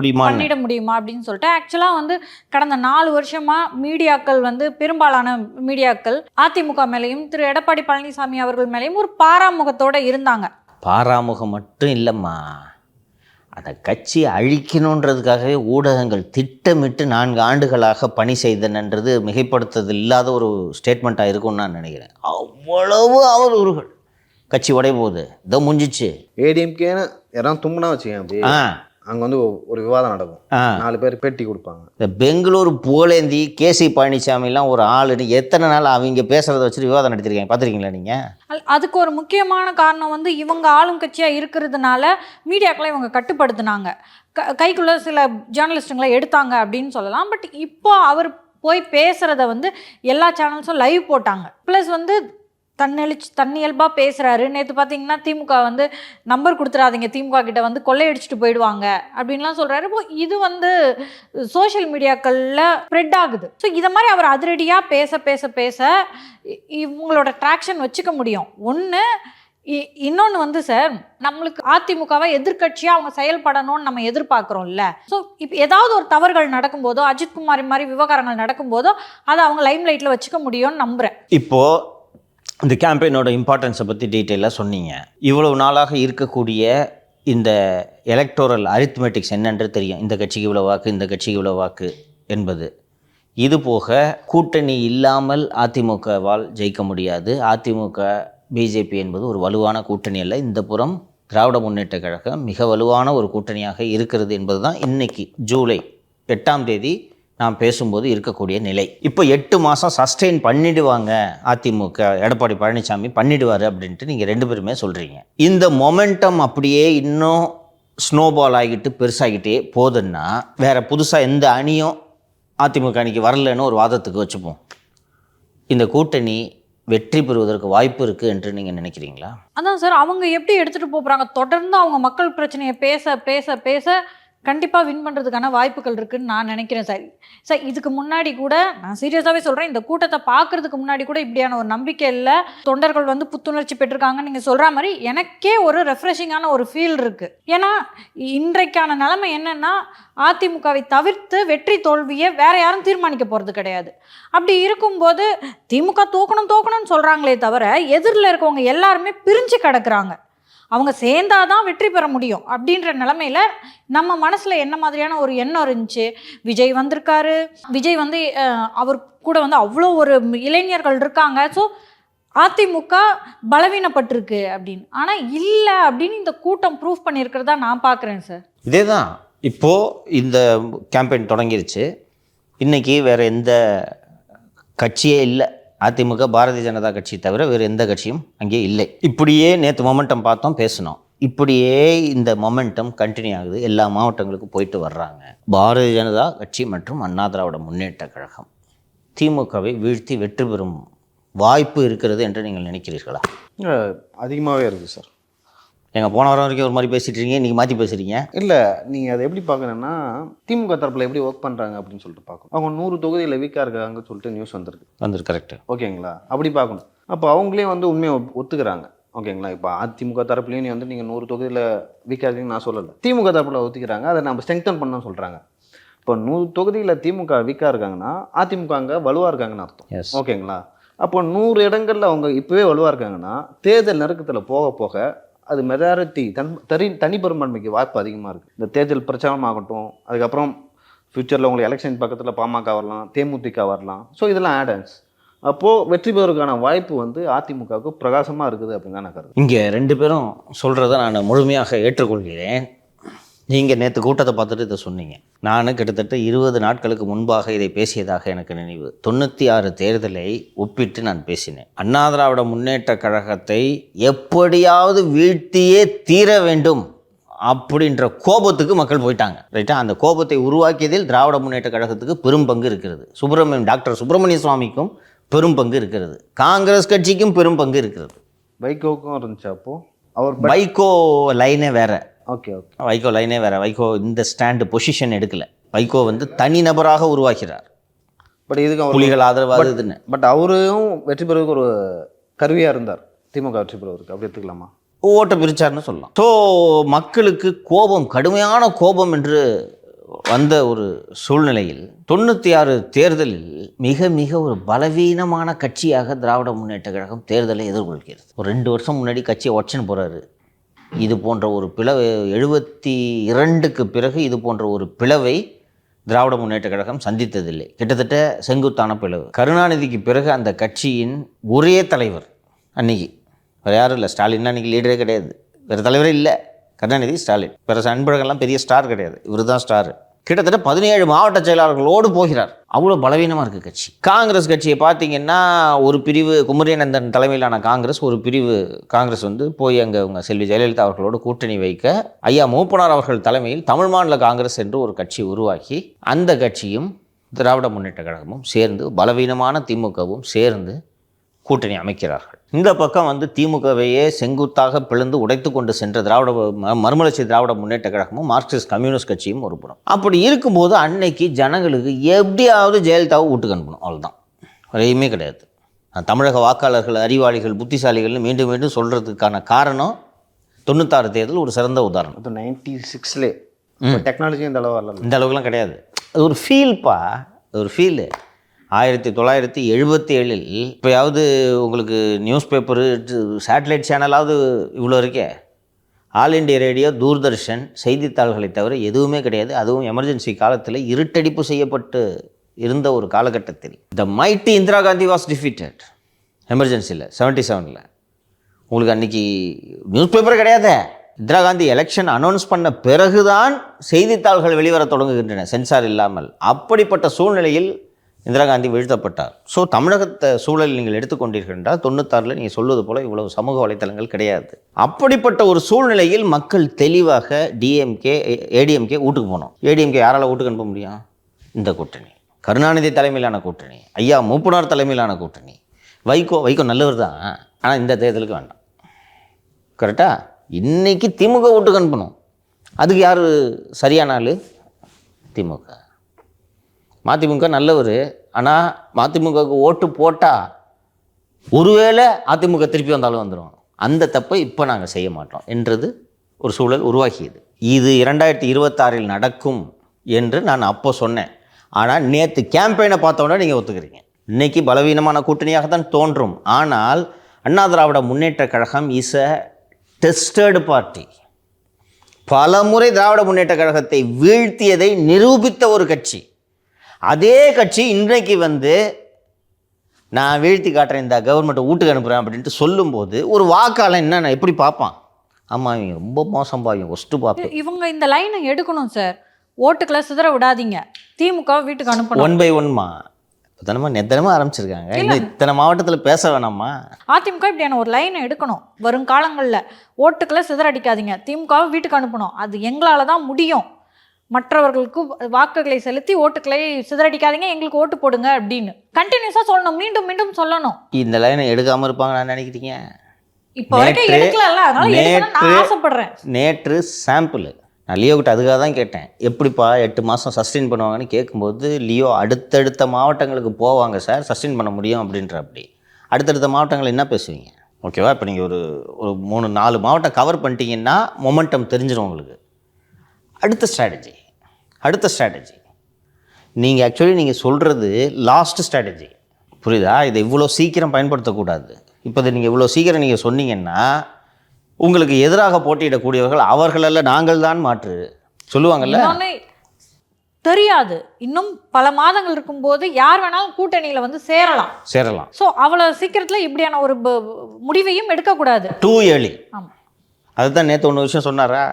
Speaker 2: முடியுமா அப்படின்னு சொல்லிட்டு. ஆக்சுவலாக வந்து கடந்த 4 வருஷமாக மீடியாக்கள் வந்து பெரும்பாலான மீடியாக்கள் அதிமுக மேலேயும் திரு எடப்பாடி பழனிசாமி அவர்கள் மேலேயும் ஒரு பாராமுகத்தோடு இருந்தாங்க.
Speaker 3: பாராமுகம் மட்டும் இல்லைம்மா, அந்த கட்சியை அழிக்கணுன்றதுக்காகவே ஊடகங்கள் திட்டமிட்டு 4 ஆண்டுகளாக பணி செய்தனன்றது மிகைப்படுத்துறது இல்லாத ஒரு ஸ்டேட்மெண்ட்டாக இருக்கும்னு நான் நினைக்கிறேன். அவ்வளவு அவதூறுகள். கட்சி உடைய போகுது, இதோ முடிஞ்சிச்சு.
Speaker 1: ஏடிஎம்கேன்னு யாராவது தும்முனா வச்சுக்கேன், அப்படி அங்கே வந்து ஒரு விவாதம் நடக்கும், 4 பேர் பேட்டி கொடுப்பாங்க.
Speaker 3: இந்த பெங்களூர் புகழேந்தி கேசி பழனிசாமிலாம் ஒரு ஆளுன்னு எத்தனை நாள் அவங்க பேசுகிறத வச்சுட்டு விவாதம் நடத்திருக்காங்க, பார்த்துருக்கீங்களா நீங்கள்?
Speaker 2: அதுக்கு ஒரு முக்கியமான காரணம் வந்து இவங்க ஆளும் கட்சியாக இருக்கிறதுனால மீடியாக்களை இவங்க கட்டுப்படுத்தினாங்க, கைக்குள்ளே சில ஜேர்னலிஸ்ட்டுங்களை எடுத்தாங்க அப்படின்னு சொல்லலாம். பட் இப்போ அவர் போய் பேசுகிறத வந்து எல்லா சேனல்ஸும் லைவ் போட்டாங்க. ப்ளஸ் வந்து தன்னியல்பாக பேசுகிறாரு. நேற்று பார்த்தீங்கன்னா திமுக வந்து நம்பர் கொடுத்துடாதீங்க, திமுக கிட்ட வந்து கொள்ளையடிச்சிட்டு போயிடுவாங்க அப்படின்லாம் சொல்கிறாரு. இப்போ இது வந்து சோஷியல் மீடியாக்களில் ஸ்ப்ரெட் ஆகுது. ஸோ இதை மாதிரி அவர் அதிரடியாக பேச இவங்களோட ட்ராக்ஷன் வச்சுக்க முடியும். இன்னொன்று வந்து சார், நம்மளுக்கு அதிமுகவை எதிர்கட்சியாக அவங்க செயல்படணும்னு நம்ம எதிர்பார்க்குறோம்ல. ஸோ இப்போ ஏதாவது ஒரு தவறுகள் நடக்கும்போதோ, அஜித்குமார் மாதிரி விவகாரங்கள் நடக்கும்போதோ அதை அவங்க லைம் லைட்டில் வச்சுக்க முடியும்னு நம்புகிறேன்.
Speaker 3: இப்போது இந்த கேம்பெயினோட இம்பார்ட்டன்ஸை பற்றி டீட்டெயிலாக சொன்னீங்க. இவ்வளவு நாளாக இருக்கக்கூடிய இந்த எலக்டோரல் அரித்மெட்டிக்ஸ் என்னன்றது தெரியும். இந்த கட்சிக்கு இவ்வளோ வாக்கு, இந்த கட்சிக்கு இவ்வளோ வாக்கு என்பது. இது போக கூட்டணி இல்லாமல் அதிமுகவால் ஜெயிக்க முடியாது. அதிமுக பிஜேபி என்பது ஒரு வலுவான கூட்டணி அல்ல. இந்த புறம் திராவிட முன்னேற்ற கழகம் மிக வலுவான ஒரு கூட்டணியாக இருக்கிறது என்பது தான் இன்றைக்கி ஜூலை 8ஆம் தேதி நாம் பேசும்போது இருக்கக்கூடிய நிலை. இப்போ 8 மாதம் சஸ்டெயின் பண்ணிடுவாங்க அதிமுக, எடப்பாடி பழனிசாமி பண்ணிடுவார் அப்படின்ட்டு நீங்கள் 2 பேருமே சொல்கிறீங்க. இந்த மொமெண்டம் அப்படியே இன்னும் ஸ்னோபால் ஆகிட்டு பெருசாகிட்டே போகுதுன்னா வேறு புதுசாக எந்த அணியும் அதிமுக அணிக்கு வரலன்னு ஒரு வாதத்துக்கு வச்சுப்போம். இந்த கூட்டணி வெற்றி பெறுவதற்கு வாய்ப்பு இருக்குது என்று நீங்கள் நினைக்கிறீங்களா?
Speaker 2: அதான் சார், அவங்க எப்படி எடுத்துகிட்டு போகிறாங்க, தொடர்ந்து அவங்க மக்கள் பிரச்சனையை பேச கண்டிப்பாக வின் பண்ணுறதுக்கான வாய்ப்புகள் இருக்குதுன்னு நான் நினைக்கிறேன் சார். சார் இதுக்கு முன்னாடி கூட நான் சீரியஸாகவே சொல்கிறேன், இந்த கூட்டத்தை பார்க்குறதுக்கு முன்னாடி கூட இப்படியான ஒரு நம்பிக்கை இல்லை. தொண்டர்கள் வந்து புத்துணர்ச்சி பெற்றிருக்காங்கன்னு நீங்கள் சொல்கிற மாதிரி எனக்கே ஒரு ரெஃப்ரெஷிங்கான ஒரு ஃபீல் இருக்குது. ஏன்னா இன்றைக்கான நிலைமை என்னென்னா, அதிமுகவை தவிர்த்து வெற்றி தோல்வியை வேறு யாரும் தீர்மானிக்க போகிறது கிடையாது. அப்படி இருக்கும்போது திமுக தோக்கணும்னு சொல்கிறாங்களே தவிர எதிரில் இருக்கவங்க எல்லாருமே பிரிஞ்சு கிடக்குறாங்க. அவங்க சேர்ந்தாதான் வெற்றி பெற முடியும் அப்படின்ற நிலமையில நம்ம மனசுல என்ன மாதிரியான ஒரு எண்ணம் இருந்துச்சு? விஜய் வந்திருக்காரு, விஜய் வந்து அவர் கூட வந்து அவ்வளோ ஒரு இளைஞர்கள் இருக்காங்க, ஸோ அதிமுக பலவீனப்பட்டிருக்கு அப்படின்னு. ஆனால் இல்லை அப்படின்னு இந்த கூட்டம் ப்ரூவ் பண்ணியிருக்கிறதா நான் பார்க்குறேன் சார்.
Speaker 3: இதே தான் இப்போது இந்த கேம்பெயின் தொடங்கிருச்சு. இன்றைக்கி வேறு எந்த கட்சியே இல்லை, அதிமுக பாரதிய ஜனதா கட்சி தவிர வேறு எந்த கட்சியும் அங்கே இல்லை. இப்படியே நேற்று மொமெண்டம் பார்த்தோம், பேசணும். இப்படியே இந்த மொமெண்டம் கண்டினியூ ஆகுது. எல்லா மாவட்டங்களுக்கும் போயிட்டு வர்றாங்க. பாரதிய ஜனதா கட்சி மற்றும் அண்ணா திராவிட முன்னேற்ற கழகம் திமுகவை வீழ்த்தி வெற்றி பெறும் வாய்ப்பு இருக்கிறது என்று நீங்கள் நினைக்கிறீர்களா?
Speaker 1: அதிகமாகவே இருக்குது சார்.
Speaker 3: எங்கள் போன வாரம் வரைக்கும் ஒரு மாதிரி பேசிட்டு இருக்கீங்க, இன்றைக்கி மாற்றி பேசுகிறீங்க.
Speaker 1: இல்லை, நீங்கள் அதை எப்படி பார்க்கணுன்னா திமுக தரப்பில் எப்படி ஒர்க் பண்ணுறாங்க அப்படின்னு சொல்லிட்டு பார்க்கணும். அவங்க 100 தொகுதியில் வீக்காக இருக்காங்கன்னு சொல்லிட்டு நியூஸ் வந்திருக்கு.
Speaker 3: கரெக்டு.
Speaker 1: ஓகேங்களா, அப்படி பார்க்கணும். அப்போ அவங்களே வந்து உண்மையை ஒத்துக்கிறாங்க. ஓகேங்களா, இப்போ அதிமுக தரப்புலையும் நீ வந்து நீங்கள் 100 தொகுதியில் வீக்காக இருக்கீங்கன்னு நான் சொல்லலை. திமுக தரப்பில் ஒத்துக்கிறாங்க, அதை நம்ம ஸ்ட்ரெங்தன் பண்ணணும்னு சொல்கிறாங்க. இப்போ 100 தொகுதியில் திமுக வீக்காக இருக்காங்கன்னா அதிமுக அங்கே வலுவாக இருக்காங்கன்னு அர்த்தம். ஓகேங்களா, அப்போ 100 இடங்களில் அவங்க இப்போவே வலுவாக இருக்காங்கன்னா தேர்தல் நெருக்கத்தில் போக போக அது மெஜாரிட்டி தனிப்பெரும்பான்மைக்கு வாய்ப்பு அதிகமாக இருக்குது. இந்த தேர்தல் பிரச்சாரம் ஆகட்டும், அதுக்கப்புறம் ஃப்யூச்சரில் உங்களுக்கு எலெக்ஷன் பக்கத்தில் பாமக வரலாம், தேமுதிக வரலாம். ஸோ இதெல்லாம் ஆடன்ஸ். அப்போது வெற்றி பெறுவதற்கான வாய்ப்பு வந்து அதிமுகவுக்கு பிரகாசமாக இருக்குது அப்படின்னு தான் நான் கருது.
Speaker 3: இங்கே 2 பேரும் சொல்கிறத நான் முழுமையாக ஏற்றுக்கொள்கிறேன். நீங்கள் நேற்று கூட்டத்தை பார்த்துட்டு இதை சொன்னீங்க. நான் கிட்டத்தட்ட 20 நாட்களுக்கு முன்பாக இதை பேசியதாக எனக்கு நினைவு. 96 தேர்தலை ஒப்பிட்டு நான் பேசினேன். அண்ணா திராவிட முன்னேற்ற கழகத்தை எப்படியாவது வீழ்த்தியே தீர வேண்டும் அப்படின்ற கோபத்துக்கு மக்கள் போயிட்டாங்க. ரைட்டா? அந்த கோபத்தை உருவாக்கியதில் திராவிட முன்னேற்ற கழகத்துக்கு பெரும் பங்கு இருக்கிறது. டாக்டர் சுப்பிரமணிய சுவாமிக்கும் பெரும் பங்கு இருக்கிறது. காங்கிரஸ் கட்சிக்கும் பெரும் பங்கு இருக்கிறது.
Speaker 1: வைகோவுக்கும் இருந்துச்சு. அப்போது அவர்
Speaker 3: வைகோ லைனே வேற.
Speaker 1: ஓகே,
Speaker 3: வைகோ லைனே வேறு. வைகோ இந்த ஸ்டாண்டு பொசிஷன் எடுக்கலை. வைகோ வந்து தனிநபராக உருவாக்கிறார்.
Speaker 1: பட் இதுக்கு
Speaker 3: புலிகள் ஆதரவாக இதுன்னு.
Speaker 1: பட் அவரும் வெற்றி பெறுவதற்கு ஒரு கருவியாக இருந்தார். திமுக வெற்றி பெறுவதற்கு அப்படி எடுத்துக்கலாமா?
Speaker 3: ஓட்டை பிரிச்சார்னு சொல்லலாம். ஸோ மக்களுக்கு கோபம், கடுமையான கோபம் என்று வந்த ஒரு சூழ்நிலையில் 96 தேர்தலில் மிக மிக ஒரு பலவீனமான கட்சியாக திராவிட முன்னேற்ற கழகம் தேர்தலை எதிர்கொள்கிறது. ஒரு 2 வருஷம் முன்னாடி கட்சியை ஒச்சன் போகிறாரு. இது போன்ற ஒரு பிளவு 72க்கு பிறகு இது போன்ற ஒரு பிளவை திராவிட முன்னேற்ற கழகம் சந்தித்ததில்லை. கிட்டத்தட்ட செங்குத்தான பிளவு. கருணாநிதிக்கு பிறகு அந்த கட்சியின் ஒரே தலைவர் அன்னைக்கு வேறு யாரும் இல்லை. ஸ்டாலின் அன்றைக்கி லீடரே கிடையாது, வேறு தலைவரே இல்லை. கருணாநிதி, ஸ்டாலின், வேறு அன்பழகன்லாம் பெரிய ஸ்டார் கிடையாது, இவர் தான் ஸ்டார். கிட்டத்தட்ட 17 மாவட்ட செயலாளர்களோடு போகிறார். அவ்வளோ பலவீனமாக இருக்குது கட்சி. காங்கிரஸ் கட்சியை பார்த்தீங்கன்னா ஒரு பிரிவு குமரியானந்தன் தலைமையிலான காங்கிரஸ், ஒரு பிரிவு காங்கிரஸ் வந்து போய் அங்கே அவங்க செல்வி ஜெயலலிதா அவர்களோடு கூட்டணி வைக்க ஐயா மூப்பனார் அவர்கள் தலைமையில் தமிழ் மாநில காங்கிரஸ் என்று ஒரு கட்சி உருவாக்கி அந்த கட்சியும் திராவிட முன்னேற்ற கழகமும் சேர்ந்து பலவீனமான திமுகவும் சேர்ந்து கூட்டணி அமைக்கிறார்கள். இந்த பக்கம் வந்து திமுகவையே செங்குத்தாக பிளந்து உடைத்து கொண்டு சென்ற மறுமலர்ச்சி திராவிட முன்னேற்ற கழகமும் மார்க்சிஸ்ட் கம்யூனிஸ்ட் கட்சியும் ஒரு புறம். அப்படி இருக்கும்போது அன்னைக்கு ஜனங்களுக்கு எப்படியாவது ஜெயலலிதாவை வீட்டுக்கு அனுப்பணும், அவ்வளோதான், வரையுமே கிடையாது. தமிழக வாக்காளர்கள் அறிவாளிகள் புத்திசாலிகள்னு மீண்டும் மீண்டும் சொல்கிறதுக்கான காரணம் 96 தேர்தல் ஒரு சிறந்த உதாரணம்.
Speaker 1: 96லே டெக்னாலஜி இந்த அளவு வரல,
Speaker 3: இந்த அளவுக்குலாம் கிடையாது. அது ஒரு ஃபீல்ப்பா, ஒரு ஃபீலு. 1977 இப்போயாவது உங்களுக்கு நியூஸ் பேப்பரு சேட்டலைட் சேனலாவது இவ்வளோ இருக்கே. ஆல் இண்டியா ரேடியோ, தூர்தர்ஷன், செய்தித்தாள்களை தவிர எதுவுமே கிடையாது. அதுவும் எமர்ஜென்சி காலத்தில் இருட்டடிப்பு செய்யப்பட்டு இருந்த ஒரு காலகட்டத்தில் the mighty Indira Gandhi was defeated எமர்ஜென்சியில் 77. உங்களுக்கு அன்றைக்கி நியூஸ் பேப்பர் கிடையாது. இந்திரா காந்தி எலெக்ஷன் அனௌன்ஸ் பண்ண பிறகுதான் செய்தித்தாள்கள் வெளிவர தொடங்குகின்றன, சென்சார் இல்லாமல். அப்படிப்பட்ட சூழ்நிலையில் இந்திரா காந்தி வீழ்த்தப்பட்டார். ஸோ தமிழகத்தை சூழலில் நீங்கள் எடுத்துக்கொண்டீர்கள் என்றால் 96 நீங்கள் சொல்வது போல் இவ்வளவு சமூக வலைத்தளங்கள் கிடையாது. அப்படிப்பட்ட ஒரு சூழ்நிலையில் மக்கள் தெளிவாக ஏடிஎம்கே வீட்டுக்கு போனோம். ஏடிஎம்கே யாரால் வீட்டுக்கு அனுப்ப முடியும்? இந்த கூட்டணி, கருணாநிதி தலைமையிலான கூட்டணி, ஐயா மூப்பனார் தலைமையிலான கூட்டணி. வைகோ நல்லவர் தான், ஆனால் இந்த தேர்தலுக்கு வேண்டாம். கரெக்டாக? இன்றைக்கி திமுக வீட்டுக்கு அனுப்பணும். அதுக்கு யார் சரியான ஆள்? திமுக. மதிமுக நல்லவர், ஆனால் மதிமுகவுக்கு ஓட்டு போட்டால் ஒருவேளை அதிமுக திருப்பி வந்தாலும் வந்துடும். அந்த தப்பை இப்போ நாங்கள் செய்ய மாட்டோம் என்றது ஒரு சூழல் உருவாகியது. இது 2026 நடக்கும் என்று நான் அப்போ சொன்னேன். ஆனால் நேற்று கேம்பெயினை பார்த்தோன்னே நீங்கள் ஒத்துக்கிறீங்க. இன்றைக்கி பலவீனமான கூட்டணியாக தான் தோன்றும். ஆனால் Anna Dravida Munnetra Kazhagam is a tested party. பல முறை திராவிட முன்னேற்ற கழகத்தை வீழ்த்தியதை நிரூபித்த ஒரு கட்சி. அதே கட்சி இன்றைக்கு வந்து நான் வீழ்த்தி காட்டுறேன், இந்த கவர்மெண்ட்டை வீட்டுக்கு அனுப்புகிறேன் அப்படின்ட்டு சொல்லும்போது ஒரு வாக்காளன் என்ன எப்படி பார்ப்பான்? ஆமாம், இவங்க ரொம்ப மோசம்பா, இவங்க ஒஸ்ட்டு பார்ப்பேன்.
Speaker 2: இவங்க இந்த லைனை எடுக்கணும் சார். ஓட்டுக்களை சிதற விடாதீங்க, திமுக வீட்டுக்கு அனுப்பணும்.
Speaker 3: 1 by 1மா நெத்தனமாக ஆரம்பிச்சிருக்காங்க. இன்னும் இத்தனை மாவட்டத்தில் பேச வேணாமா?
Speaker 2: அதிமுக இப்படியான ஒரு லைனை எடுக்கணும். வருங்காலங்களில் ஓட்டுக்களை சிதறடிக்காதீங்க, திமுகவை வீட்டுக்கு அனுப்பணும். அது எங்களால் தான் முடியும். மற்றவர்களுக்கு வாக்குகளை செலுத்தி ஓட்டுக்களை சிதறடிக்காதீங்க, எங்களுக்கு ஓட்டு போடுங்க அப்படின்னு கண்டினியூஸாக சொல்லணும், மீண்டும் மீண்டும் சொல்லணும்.
Speaker 3: இந்த லைனை எடுக்காமல் இருப்பாங்க நான் நினைக்கிறீங்க?
Speaker 2: இப்போ வரைக்கும் எடுக்கலல்ல, அதனால எடுக்கணும்னு நான் ஆசைப்படுறேன்.
Speaker 3: நேற்று சாம்பிள் நான் லியோ கிட்ட அதுக்காக தான் கேட்டேன், எப்படிப்பா 8 மாதம் சஸ்டெயின் பண்ணுவாங்கன்னு கேட்கும்போது, லியோ அடுத்தடுத்த மாவட்டங்களுக்கு போவாங்க சார், சஸ்டெயின் பண்ண முடியும் அப்படின்ற. அப்படி அடுத்தடுத்த மாவட்டங்கள் என்ன பேசுவீங்க? ஓகேவா, இப்போ நீங்கள் ஒரு 3-4 மாவட்டம் கவர் பண்ணிட்டீங்கன்னா மொமெண்டம் தெரிஞ்சிடும் உங்களுக்கு. அடுத்த ஸ்ட்ராட்டஜி நீங்கள் ஆக்சுவலி நீங்கள் சொல்கிறது லாஸ்ட் ஸ்ட்ராட்டஜி, புரியுதா? இதை இவ்வளோ சீக்கிரம் பயன்படுத்தக்கூடாது. இப்போ இதை நீங்கள் இவ்வளோ சீக்கிரம் நீங்கள் சொன்னீங்கன்னா உங்களுக்கு எதிராக போட்டியிடக்கூடியவர்கள் அவர்களல்ல நாங்கள் தான் மாற்று சொல்லுவாங்கல்ல.
Speaker 2: இன்னொன்னு தெரியாது, இன்னும் பல மாதங்கள் இருக்கும்போது யார் வேணாலும் கூட்டணியில வந்து சேரலாம். ஸோ அவ்வளவு சீக்கிரத்துல இப்படியான ஒரு முடிவையும் எடுக்கக்கூடாது.
Speaker 3: Too early.
Speaker 2: ஆமா,
Speaker 3: அதுதான் நேற்று ஒன்று விஷயம் சொன்னாரா,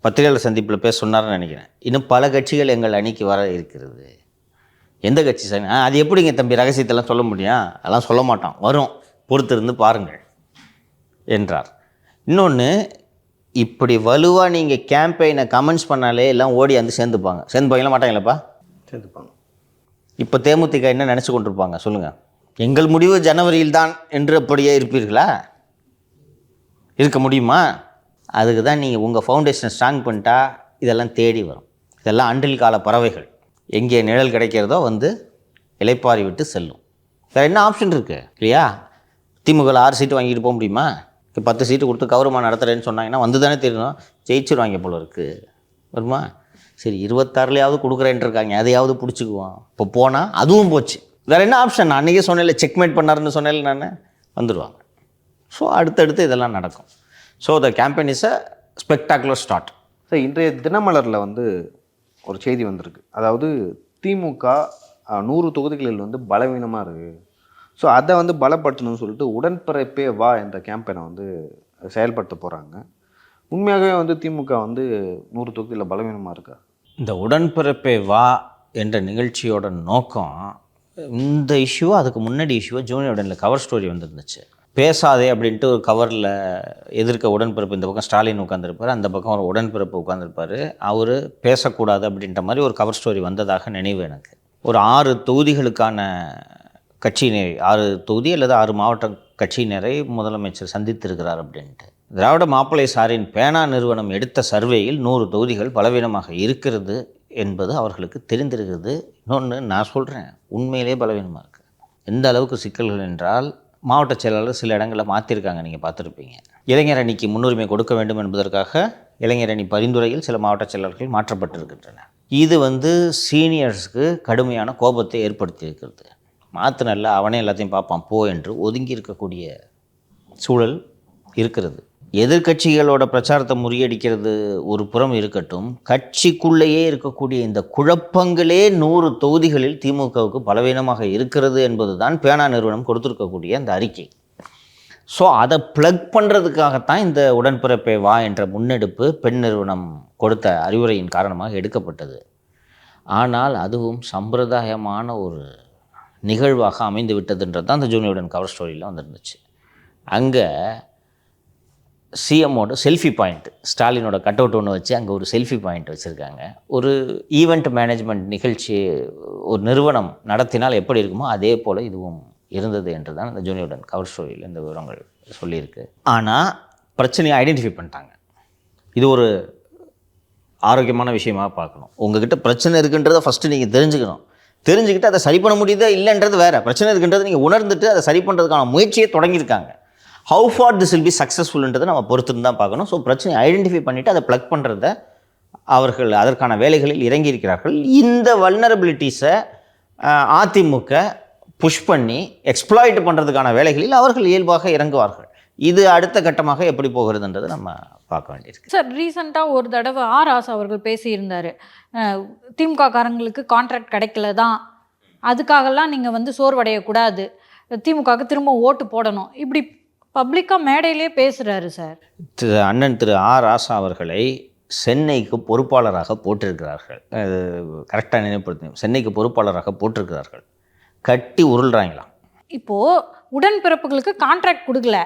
Speaker 3: பத்திரிகையாளர் சந்திப்பில் பேச சொன்னார்னு நினைக்கிறேன். இன்னும் பல கட்சிகள் எங்கள் அணிக்கு வர இருக்கிறது. எந்த கட்சி சார்? அது எப்படிங்க தம்பி ரகசியத்தெல்லாம் சொல்ல முடியும்? அதெல்லாம் சொல்ல மாட்டோம், வரும், பொறுத்திருந்து பாருங்கள் என்றார். இன்னொன்று, இப்படி வலுவாக நீங்கள் கேம்பெயினை கமெண்ட்ஸ் பண்ணாலே எல்லாம் ஓடி வந்து சேர்ந்துப்பாங்களா மாட்டாங்களப்பா?
Speaker 1: சேர்ந்துப்பாங்க.
Speaker 3: இப்போ தேமுதிக என்ன நினச்சி கொண்டிருப்பாங்க சொல்லுங்கள்? எங்கள் முடிவு ஜனவரியில் தான் என்று அப்படியே இருப்பீர்களா? இருக்க முடியுமா? அதுக்கு தான் நீங்கள் உங்கள் ஃபவுண்டேஷனை ஸ்ட்ராங் பண்ணிட்டா இதெல்லாம் தேடி வரும். இதெல்லாம் அன்றில் கால பறவைகள், எங்கே நிழல் கிடைக்கிறதோ வந்து இலைப்பாரி விட்டு செல்லும். வேறு என்ன ஆப்ஷன் இருக்குது இல்லையா? திமுக 6 சீட்டு வாங்கிட்டு போக முடியுமா? 10 சீட்டு கொடுத்து கௌரவமாக நடத்துகிறேன்னு சொன்னாங்கன்னா வந்து தானே தெரியணும், ஜெயிச்சிருவாங்க போல இருக்குது. வருமா? சரி 26லையாவது கொடுக்குறேன்ட்டு இருக்காங்க, அதையாவது பிடிச்சிக்குவோம். இப்போ போனால் அதுவும் போச்சு. வேறு என்ன ஆப்ஷன்? நான் அன்றைக்கே சொன்னேன்ல, செக்மேட் பண்ணாருன்னு சொன்னேன் நான், வந்துடுவாங்க. ஸோ அடுத்தடுத்து இதெல்லாம் நடக்கும். So the campaign is a spectacular start.
Speaker 1: Sir, இன்றைய தினமலரில் வந்து ஒரு செய்தி வந்திருக்கு. அதாவது திமுக 100 தொகுதிகளில் வந்து பலவீனமாக இருக்குது. ஸோ அதை வந்து பலப்படுத்தணும்னு சொல்லிட்டு உடன்பிறப்பே வா என்ற கேம்பெயினை வந்து செயல்படுத்த போகிறாங்க. உண்மையாகவே வந்து திமுக வந்து 100 தொகுதியில் பலவீனமாக இருக்கா?
Speaker 3: இந்த உடன்பிறப்பே வா என்ற நிகழ்ச்சியோட நோக்கம், இந்த இஷ்யூவை அதுக்கு முன்னாடி இஷ்யூவை ஜூனியர் உடனில் கவர் ஸ்டோரி வந்துருந்துச்சு. பேசாதே அப்படின்ட்டு ஒரு கவரில் எதிர்க்க உடன்பிறப்பு, இந்த பக்கம் ஸ்டாலின் உட்காந்துருப்பார், அந்த பக்கம் ஒரு உடன்பிறப்பு உட்காந்துருப்பார், அவர் பேசக்கூடாது அப்படின்ற மாதிரி ஒரு கவர் ஸ்டோரி வந்ததாக நினைவு எனக்கு. ஒரு 6 தொகுதிகளுக்கான கட்சியினரை, 6 தொகுதி அல்லது 6 மாவட்ட கட்சியினரை முதலமைச்சர் சந்தித்திருக்கிறார் அப்படின்ட்டு. திராவிட மாப்பிள்ளை சாரின் பேனா நிறுவனம் எடுத்த சர்வேயில் 100 தொகுதிகள் பலவீனமாக இருக்கிறது என்பது அவர்களுக்கு தெரிந்திருக்கிறது. இன்னொன்று நான் சொல்கிறேன், உண்மையிலே பலவீனமாக இருக்குது. எந்த அளவுக்கு சிக்கல்கள் என்றால், மாவட்ட செயலாளர் சில இடங்களில் மாற்றிருக்காங்க, நீங்கள் பார்த்துருப்பீங்க. இளைஞர் அணிக்கு முன்னுரிமை கொடுக்க வேண்டும் என்பதற்காக இளைஞர் அணி பரிந்துரையில் சில மாவட்ட செயலாளர்கள் மாற்றப்பட்டிருக்கின்றன. இது வந்து சீனியர்ஸுக்கு கடுமையான கோபத்தை ஏற்படுத்தி இருக்கிறது. மாற்றினல்ல, அவனே எல்லாத்தையும் பார்ப்பான் போ என்று ஒதுங்கி இருக்கக்கூடிய சூழல் இருக்கிறது. எதிர்கட்சிகளோட பிரச்சாரத்தை முறியடிக்கிறது ஒரு புறம் இருக்கட்டும், கட்சிக்குள்ளேயே இருக்கக்கூடிய இந்த குழப்பங்களே 100 தொகுதிகளில் திமுகவுக்கு பலவீனமாக இருக்கிறது என்பது தான் பேனா நிறுவனம் கொடுத்துருக்கக்கூடிய அந்த அறிக்கை. ஸோ அதை ப்ளக் பண்ணுறதுக்காகத்தான் இந்த உடன்பிறப்பே வா என்ற முன்னெடுப்பு பெண் நிறுவனம் கொடுத்த அறிவுரையின் காரணமாக எடுக்கப்பட்டது. ஆனால் அதுவும் சம்பிரதாயமான ஒரு நிகழ்வாக அமைந்து விட்டதுன்றது தான் அந்த ஜூனியருடன் கவர் ஸ்டோரியில் வந்துருந்துச்சு. அங்கே சிஎம்மோட செல்ஃபி பாயிண்ட், ஸ்டாலினோட கட் அவுட் ஒன்று வச்சு அங்கே ஒரு செல்ஃபி பாயிண்ட் வச்சுருக்காங்க. ஒரு ஈவெண்ட் மேனேஜ்மெண்ட் நிகழ்ச்சி ஒரு நிறுவனம் நடத்தினால் எப்படி இருக்குமோ அதே போல் இதுவும் இருந்தது என்று தான் அந்த ஜூனியருடன் கவர் ஸ்டோரியில் இந்த விவரங்கள் சொல்லியிருக்கு. ஆனால் பிரச்சனையை ஐடென்டிஃபை பண்ணிட்டாங்க. இது ஒரு ஆரோக்கியமான விஷயமாக பார்க்கணும். உங்ககிட்ட பிரச்சனை இருக்குன்றதை ஃபஸ்ட்டு நீங்கள் தெரிஞ்சுக்கிட்டு அதை சரி பண்ண முடியுதா இல்லைன்றது வேறு. பிரச்சனை இருக்குன்றதை நீங்கள் உணர்ந்துட்டு அதை சரி பண்ணுறதுக்கான முயற்சியை தொடங்கியிருக்காங்க. How far this will be சக்ஸஸ்ஃபுல்ன்றதை நம்ம பொறுத்துன்னு தான் பார்க்கணும். ஸோ பிரச்சனையை ஐடென்டிஃபை பண்ணிவிட்டு அதை ப்ளக் பண்ணுறத அவர்கள் அதற்கான வேலைகளில் இறங்கியிருக்கிறார்கள். இந்த வல்னரபிலிட்டிஸை அதிமுக புஷ் பண்ணி எக்ஸ்ப்ளாய்ட் பண்ணுறதுக்கான வேலைகளில் அவர்கள் இயல்பாக இறங்குவார்கள். இது அடுத்த கட்டமாக எப்படி போகிறதுன்றதை நம்ம பார்க்க வேண்டியிருக்கு.
Speaker 2: சார், ரீசெண்டாக ஒரு தடவை ஆர் ராசா அவர்கள் பேசியிருந்தார், திமுக காரங்களுக்கு கான்ட்ராக்ட் கிடைக்கல தான், அதுக்காகலாம் நீங்கள் வந்து சோர்வடையக்கூடாது, திமுகவுக்கு திரும்ப ஓட்டு போடணும், இப்படி பப்ளிக்காக மேடையிலே பேசுகிறாரு சார்.
Speaker 3: அண்ணன் திரு ஆர் ராசா அவர்களை சென்னைக்கு பொறுப்பாளராக போட்டிருக்கிறார்கள். அது கரெக்டாக நினைவுபடுத்தணும், சென்னைக்கு பொறுப்பாளராக போட்டிருக்கிறார்கள். கட்டி உருள்றாங்களாம்.
Speaker 2: இப்போது உடன்பிறப்புகளுக்கு கான்ட்ராக்ட் கொடுக்கல,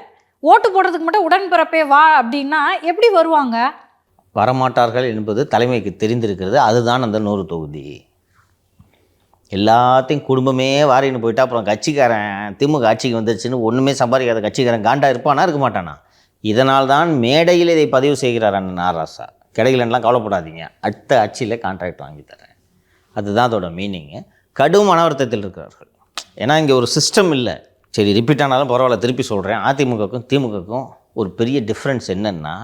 Speaker 2: ஓட்டு போடுறதுக்கு மட்டும் உடன்பிறப்பே வா அப்படின்னா எப்படி வருவாங்க?
Speaker 3: வரமாட்டார்கள் என்பது தலைமைக்கு தெரிந்திருக்கிறது. அதுதான் அந்த 100 தொகுதி. எல்லாத்தையும் குடும்பமே வாரின்னு போயிட்டா அப்புறம் கட்சிக்காரன் திமுக ஆட்சிக்கு வந்துருச்சுன்னு ஒன்றுமே சம்பாதிக்காத கட்சிக்காரன் காண்டா இருப்பானா இருக்க மாட்டானா? இதனால் தான் மேடையில் இதை பதிவு செய்கிறார் அண்ணன் ஆராசா. கிடைக்கலன்னெலாம் கவலைப்படாதீங்க, அடுத்த ஆட்சியில் கான்ட்ராக்ட் வாங்கி தரேன். அதுதான் அதோட மீனிங்கு. கடும் மனவருத்தத்தில் இருக்கிறார்கள். ஏன்னா இங்கே ஒரு சிஸ்டம் இல்லை. சரி, ரிப்பீட் ஆனாலும் பரவாயில்ல, திருப்பி சொல்கிறேன். அதிமுகவுக்கும் திமுகவுக்கும் ஒரு பெரிய டிஃப்ரென்ஸ் என்னென்னா,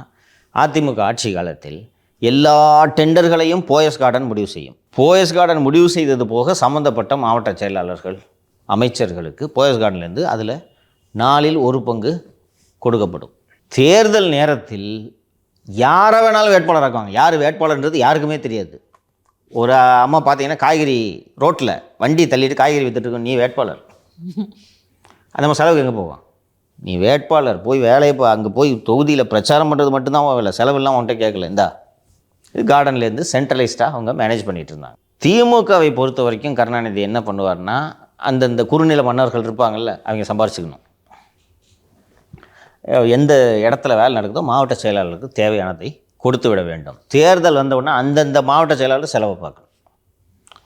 Speaker 3: அதிமுக ஆட்சி காலத்தில் எல்லா டெண்டர்களையும் போயஸ் கார்டன் முடிவு செய்யும். போயஸ் கார்டன் முடிவு செய்தது போக சம்மந்தப்பட்ட மாவட்ட செயலாளர்கள், அமைச்சர்களுக்கு போயஸ் கார்டன்லேருந்து அதில் 4இல் 1 பங்கு கொடுக்கப்படும். தேர்தல் நேரத்தில் யாரை வேணாலும் வேட்பாளர் ஆக்குவாங்க. யார் வேட்பாளர்ன்றது யாருக்குமே தெரியாது. ஒரு அம்மா பார்த்தீங்கன்னா காய்கறி ரோட்டில் வண்டி தள்ளிட்டு காய்கறி வித்துட்டு இருக்கோம், நீ வேட்பாளர். அந்த மாதிரி செலவுக்கு எங்கே போவான்? நீ வேட்பாளர் போய் வேலையை அங்கே போய் தொகுதியில் பிரச்சாரம் பண்ணுறது மட்டும்தான் வேலை, செலவெல்லாம் உன்கிட்ட கேட்கல. இந்தா இது கார்டன்லேருந்து சென்ட்ரலைஸ்டாக அவங்க மேனேஜ் பண்ணிகிட்டு இருந்தாங்க. திமுகவை பொறுத்த வரைக்கும் கருணாநிதி என்ன பண்ணுவார்னா, அந்தந்த குறுநில மன்னர்கள் இருப்பாங்கள்ல, அவங்க சம்பாரிச்சுக்கணும். எந்த இடத்துல வேலை நடக்குதோ மாவட்ட செயலாளருக்கு தேவையானதை கொடுத்து விட வேண்டும். தேர்தல் வந்தவுடனே அந்தந்த மாவட்ட செயலாளர் செலவை பார்க்கணும்.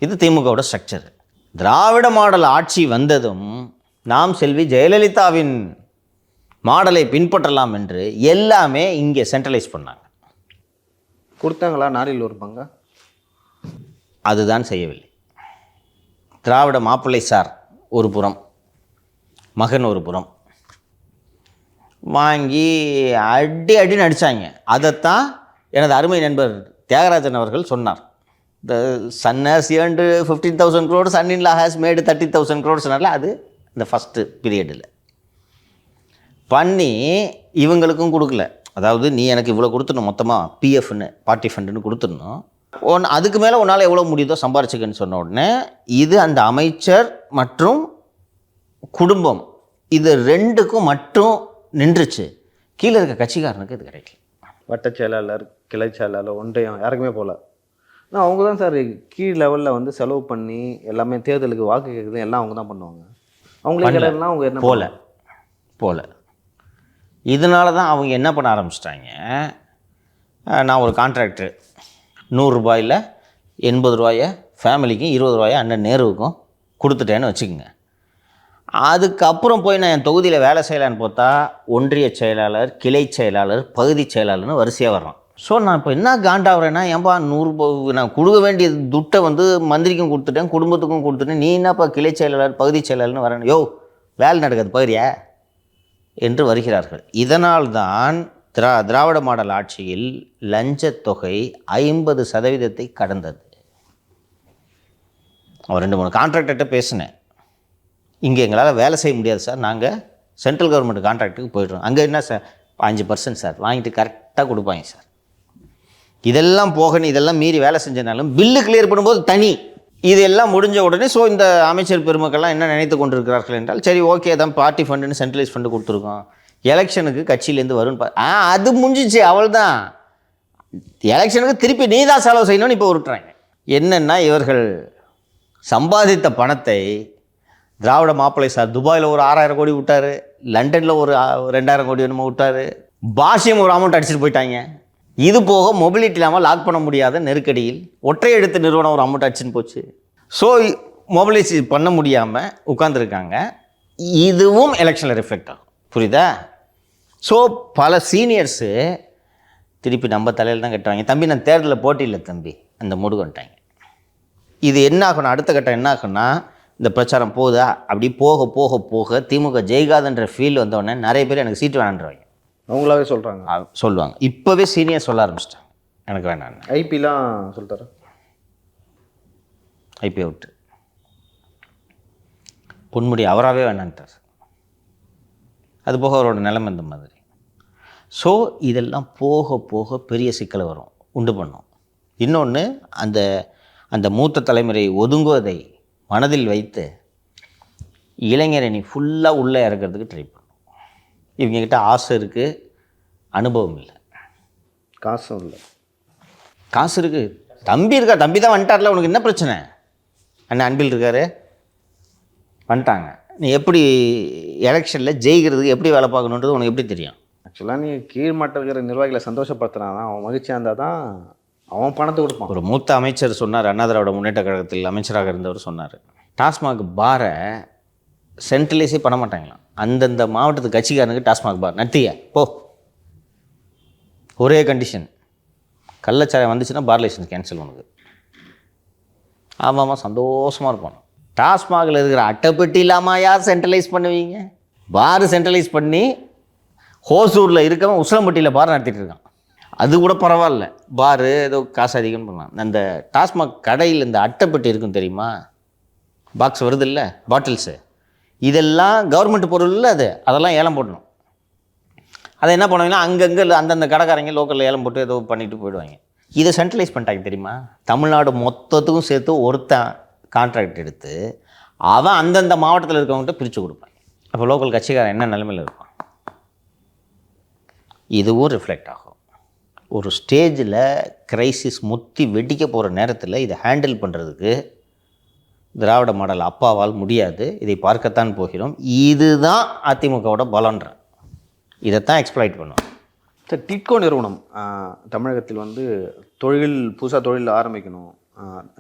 Speaker 3: இது திமுகவோட ஸ்ட்ரக்சர். திராவிட மாடல் ஆட்சி வந்ததும் நாம் செல்வி ஜெயலலிதாவின் மாடலை பின்பற்றலாம் என்று எல்லாமே இங்கே சென்ட்ரலைஸ் பண்ணாங்க.
Speaker 1: கொடுத்தாங்களா 4இல் 1 பங்கா?
Speaker 3: அதுதான் செய்யவில்லை. திராவிட மாப்பிள்ளை சார் ஒரு புறம், மகன் ஒரு புறம் வாங்கி அடின்னு அடித்தாங்க. அதைத்தான் எனது அருமை நண்பர் தியாகராஜன் அவர்கள் சொன்னார். The Sun has earned 15,000 crores, son in law has made 30,000 crores. அது இந்த ஃபஸ்ட்டு பீரியடில் பண்ணி இவங்களுக்கும் கொடுக்கல. அதாவது நீ எனக்கு இவ்வளோ கொடுத்துடணும், மொத்தமாக பிஎஃப்னு பார்ட்டி ஃபண்டுன்னு கொடுத்துடணும், அதுக்கு மேலே உன்னால் எவ்வளோ முடியுதோ சம்பாரிச்சுக்கன்னு சொன்ன உடனே இது அந்த அமைச்சர் மற்றும் குடும்பம் இது 2க்கும் மட்டும் நின்றுச்சு. கீழே இருக்க கட்சிக்காரனுக்கு இது கிடைக்கல.
Speaker 1: வட்ட செயலாளர், கிளை செயலாளர், ஒன்றியம் யாருக்குமே போகல. ஆனால் அவங்க தான் சார் கீழ் லெவலில் வந்து செலவு பண்ணி எல்லாமே தேர்தலுக்கு வாக்கு கேட்குறது எல்லாம் அவங்க தான் பண்ணுவாங்க. அவங்களே கிடையாதுலாம் அவங்க என்ன
Speaker 3: போல இதனால தான் அவங்க என்ன பண்ண ஆரம்பிச்சிட்டாங்க. நான் ஒரு கான்ட்ராக்டர் 100 ரூபாயில் 80 ரூபாயை ஃபேமிலிக்கும் 20 ரூபாயை அண்ணன் நேருவுக்கும் கொடுத்துட்டேன்னு வச்சுக்கோங்க. அதுக்கப்புறம் போய் நான் என் தொகுதியில் வேலை செய்யலான்னு பார்த்தா ஒன்றிய செயலாளர், கிளை செயலாளர், பகுதி செயலாளர்னு வரிசையாக வர்றான். ஸோ நான் இப்போ என்ன காண்டாகிறேன்னா, ஏன்பா 100 நான் கொடுக்க வேண்டிய துட்டை வந்து மந்திரிக்கும் கொடுத்துட்டேன், குடும்பத்துக்கும் கொடுத்துட்டேன், நீ என்னப்பா கிளை செயலாளர் பகுதி செயலாளர்னு வரேன், யோ வேலை நடக்காது பகுதியா என்று வருகிறார்கள். இதனால்தான் திராவிட மாடல் ஆட்சியில் லஞ்சத் தொகை 50% கடந்தது. அவன் 2-3 கான்ட்ராக்டர்கிட்ட பேசினேன். இங்கே எங்களால் வேலை செய்ய முடியாது சார், நாங்கள் சென்ட்ரல் கவர்மெண்ட் கான்ட்ராக்ட்டுக்கு போய்ட்றோம். அங்கே என்ன சார் 5% சார் வாங்கிட்டு கரெக்டாக கொடுப்பாங்க சார். இதெல்லாம் போக இதெல்லாம் மீறி வேலை செஞ்சனாலும் பில்லு கிளியர் பண்ணும்போது தனி. இதெல்லாம் முடிஞ்ச உடனே ஸோ இந்த அமைச்சர் பெருமக்கள்லாம் என்ன நினைத்து கொண்டிருக்கிறார்கள் என்றால், சரி ஓகே தான் பார்ட்டி ஃபண்டுன்னு சென்ட்ரலைஸ் ஃபண்டு கொடுத்துருக்கோம், எலெக்ஷனுக்கு கட்சியிலேருந்து வரும்னு அது முடிஞ்சிச்சு, அவள் தான் எலெக்ஷனுக்கு திருப்பி நீ தான் செலவு செய்யணும்னு இப்போ விட்டுறாங்க. என்னென்னா இவர்கள் சம்பாதித்த பணத்தை திராவிட மாப்பிள்ளை சார் துபாயில் ஒரு 6,000 கோடி விட்டார், லண்டனில் ஒரு 2,000 கோடி என்னமோ விட்டார், பாஷியம் ஒரு அமௌண்ட் அடிச்சுட்டு போயிட்டாங்க. இது போக மொபிலிட்டி இல்லாமல் லாக் பண்ண முடியாத நெருக்கடியில் ஒற்றை எழுத்து நிறுவனம் ஒரு அமௌண்ட் அடிச்சுன்னு போச்சு. ஸோ மொபிலைஸ் பண்ண முடியாமல் உட்காந்துருக்காங்க. இதுவும் எலெக்ஷனில் ரிஃப்ளெக்ட் ஆகும், புரியுதா? ஸோ பல சீனியர்ஸு திருப்பி நம்ம தலையில் தான் கட்டுவாங்க. தம்பி நான் தேர்தலில் போட்டியில் தம்பி அந்த மூடு வந்துட்டாங்க. இது என்ன ஆகணும், அடுத்த கட்டம் என்ன ஆகும்னா, இந்த பிரச்சாரம் போகுதா அப்படி போக போக போக திமுக ஜெயிக்காதுன்ற ஃபீல் வந்தோடனே நிறைய பேர் எனக்கு சீட்டு வேணான்றவாங்க.
Speaker 1: அவங்களாவே சொல்லுவாங்க.
Speaker 3: இப்போவே சீனியர் சொல்ல ஆரம்பிச்சிட்டாங்க எனக்கு வேணாம்.
Speaker 1: ஐபிலாம் சொல்லிட்டாரு,
Speaker 3: ஐபி அவுட்டு. பொன்முடி அவராகவே வேணான்ட்டார். அது போக அவரோட நிலைமை இந்த மாதிரி. ஸோ இதெல்லாம் போக போக பெரிய சிக்கலை வரும், உண்டு பண்ணும். இன்னொன்று அந்த மூத்த தலைமுறை ஒதுங்குவதை மனதில் வைத்து இளைஞரணி ஃபுல்லாக உள்ளே இறக்கிறதுக்கு ட்ரை பண்ணும். இவங்ககிட்ட ஆசை இருக்குது, அனுபவம் இல்லை,
Speaker 1: காசும் இல்லை.
Speaker 3: காசு இருக்குது, தம்பி இருக்கா, தம்பி தான் வந்துட்டார்ல, உனக்கு என்ன பிரச்சனை? அண்ணன் அன்பில் இருக்காரு, வந்துட்டாங்க. நீ எப்படி எலெக்ஷனில் ஜெயிக்கிறதுக்கு எப்படி வேலை பார்க்கணுன்றது உனக்கு எப்படி தெரியும்?
Speaker 1: ஆக்சுவலாக நீ கீழ்மட்டம் இருக்கிற நிர்வாகிகளை சந்தோஷப்படுத்தினா தான், அவன் மகிழ்ச்சியாக இருந்தால் தான் அவன் பணத்தை கொடுப்பான்.
Speaker 3: ஒரு மூத்த அமைச்சர் சொன்னார், அண்ணா திராவிட முன்னேற்ற கழகத்தில் அமைச்சராக இருந்தவர் சொன்னார், டாஸ்மாக் பாரை சென்ட்ரலைஸே பண்ண மாட்டாங்களாம். அந்தந்த மாவட்டத்து கட்சிக்காரனுக்கு டாஸ்மாக் பார் நட்டிய போ, ஒரே கண்டிஷன், கள்ளச்சாரம் வந்துச்சுன்னா பார் லைசன்ஸ் கேன்சல் உனக்கு. ஆமாம் சந்தோஷமாக இருப்பான். டாஸ்மாகில் இருக்கிற அட்டைப்பெட்டி இல்லாமல் யார் சென்ட்ரலைஸ் பண்ணுவீங்க? பார் சென்ட்ரலைஸ் பண்ணி ஹோசூரில் இருக்கவன் உசிலம்பட்டியில் பார் நடத்திட்டு இருக்கான். அது கூட பரவாயில்ல, பாரு ஏதோ காசு அதிகம்னு பண்ணலாம். அந்த டாஸ்மாக் கடையில் இந்த அட்டைப்பெட்டி இருக்கும் தெரியுமா, பாக்ஸ் வருது இல்லை, பாட்டில்ஸு, இதெல்லாம் கவர்மெண்ட் பொருள் இல்லை, அதெல்லாம் ஏலம் போடணும். அதை என்ன பண்ணுவாங்கன்னா அங்கங்கே அந்தந்த கடைக்காரங்க லோக்கலில் ஏலம் போட்டு ஏதோ பண்ணிட்டு போயிடுவாங்க. இதை சென்ட்ரலைஸ் பண்ணிட்டாங்க தெரியுமா? தமிழ்நாடு மொத்தத்துக்கும் சேர்த்து ஒருத்தன் கான்ட்ராக்ட் எடுத்து அவன் அந்தந்த மாவட்டத்தில் இருக்கவங்ககிட்ட பிரித்து கொடுப்பாங்க. அப்போ லோக்கல் கட்சிக்காரன் என்ன நிலைமையில் இருப்பான்? இதுவும் ரிஃப்ளெக்ட் ஆகும். ஒரு ஸ்டேஜில் கிரைசிஸ் முத்தி வெடிக்க போகிற நேரத்தில் இதை ஹேண்டில் பண்ணுறதுக்கு திராவிட மாடல் அப்பாவால் முடியாது. இதை பார்க்கத்தான் போகிறோம். இதுதான் அதிமுகவோட பலன்ற, இதைத்தான் எக்ஸ்ப்ளாய்ட் பண்ணுவோம்.
Speaker 1: சார், டிட்கோ நிறுவனம் தமிழகத்தில் வந்து புதுசாக தொழில் ஆரம்பிக்கணும்,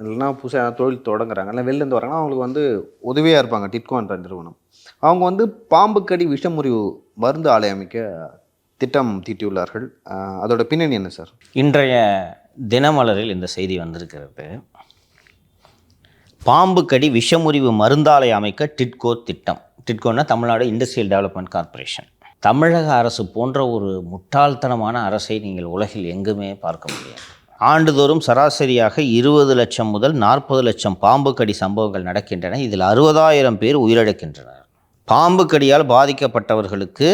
Speaker 1: இல்லைன்னா புதுசாக தொழில் தொடங்குறாங்க, இல்லை வெளிலேருந்து வராங்கன்னா அவங்களுக்கு வந்து உதவியாக இருப்பாங்க டிட்கோன்ற நிறுவனம். அவங்க வந்து பாம்புக்கடி விஷமுறிவு மருந்து ஆலை அமைக்க திட்டம் தீட்டியுள்ளார்கள். அதோட பின்னணி என்ன சார்?
Speaker 3: இன்றைய தினமலரில் இந்த செய்தி வந்திருக்கிறது. பாம்புக்கடி விஷமுறிவு மருந்தாலை அமைக்க டிட்கோ திட்டம். டிட்கோன்னா தமிழ்நாடு இண்டஸ்ட்ரியல் டெவலப்மெண்ட் கார்ப்பரேஷன். தமிழக அரசு போன்ற ஒரு முட்டாள்தனமான அரசை நீங்கள் உலகில் எங்குமே பார்க்க முடியாது. ஆண்டுதோறும் சராசரியாக 20 லட்சம் முதல் 40 லட்சம் பாம்பு கடி சம்பவங்கள் நடக்கின்றன. இதில் 60,000 பேர் உயிரிழக்கின்றனர். பாம்பு கடியால் பாதிக்கப்பட்டவர்களுக்கு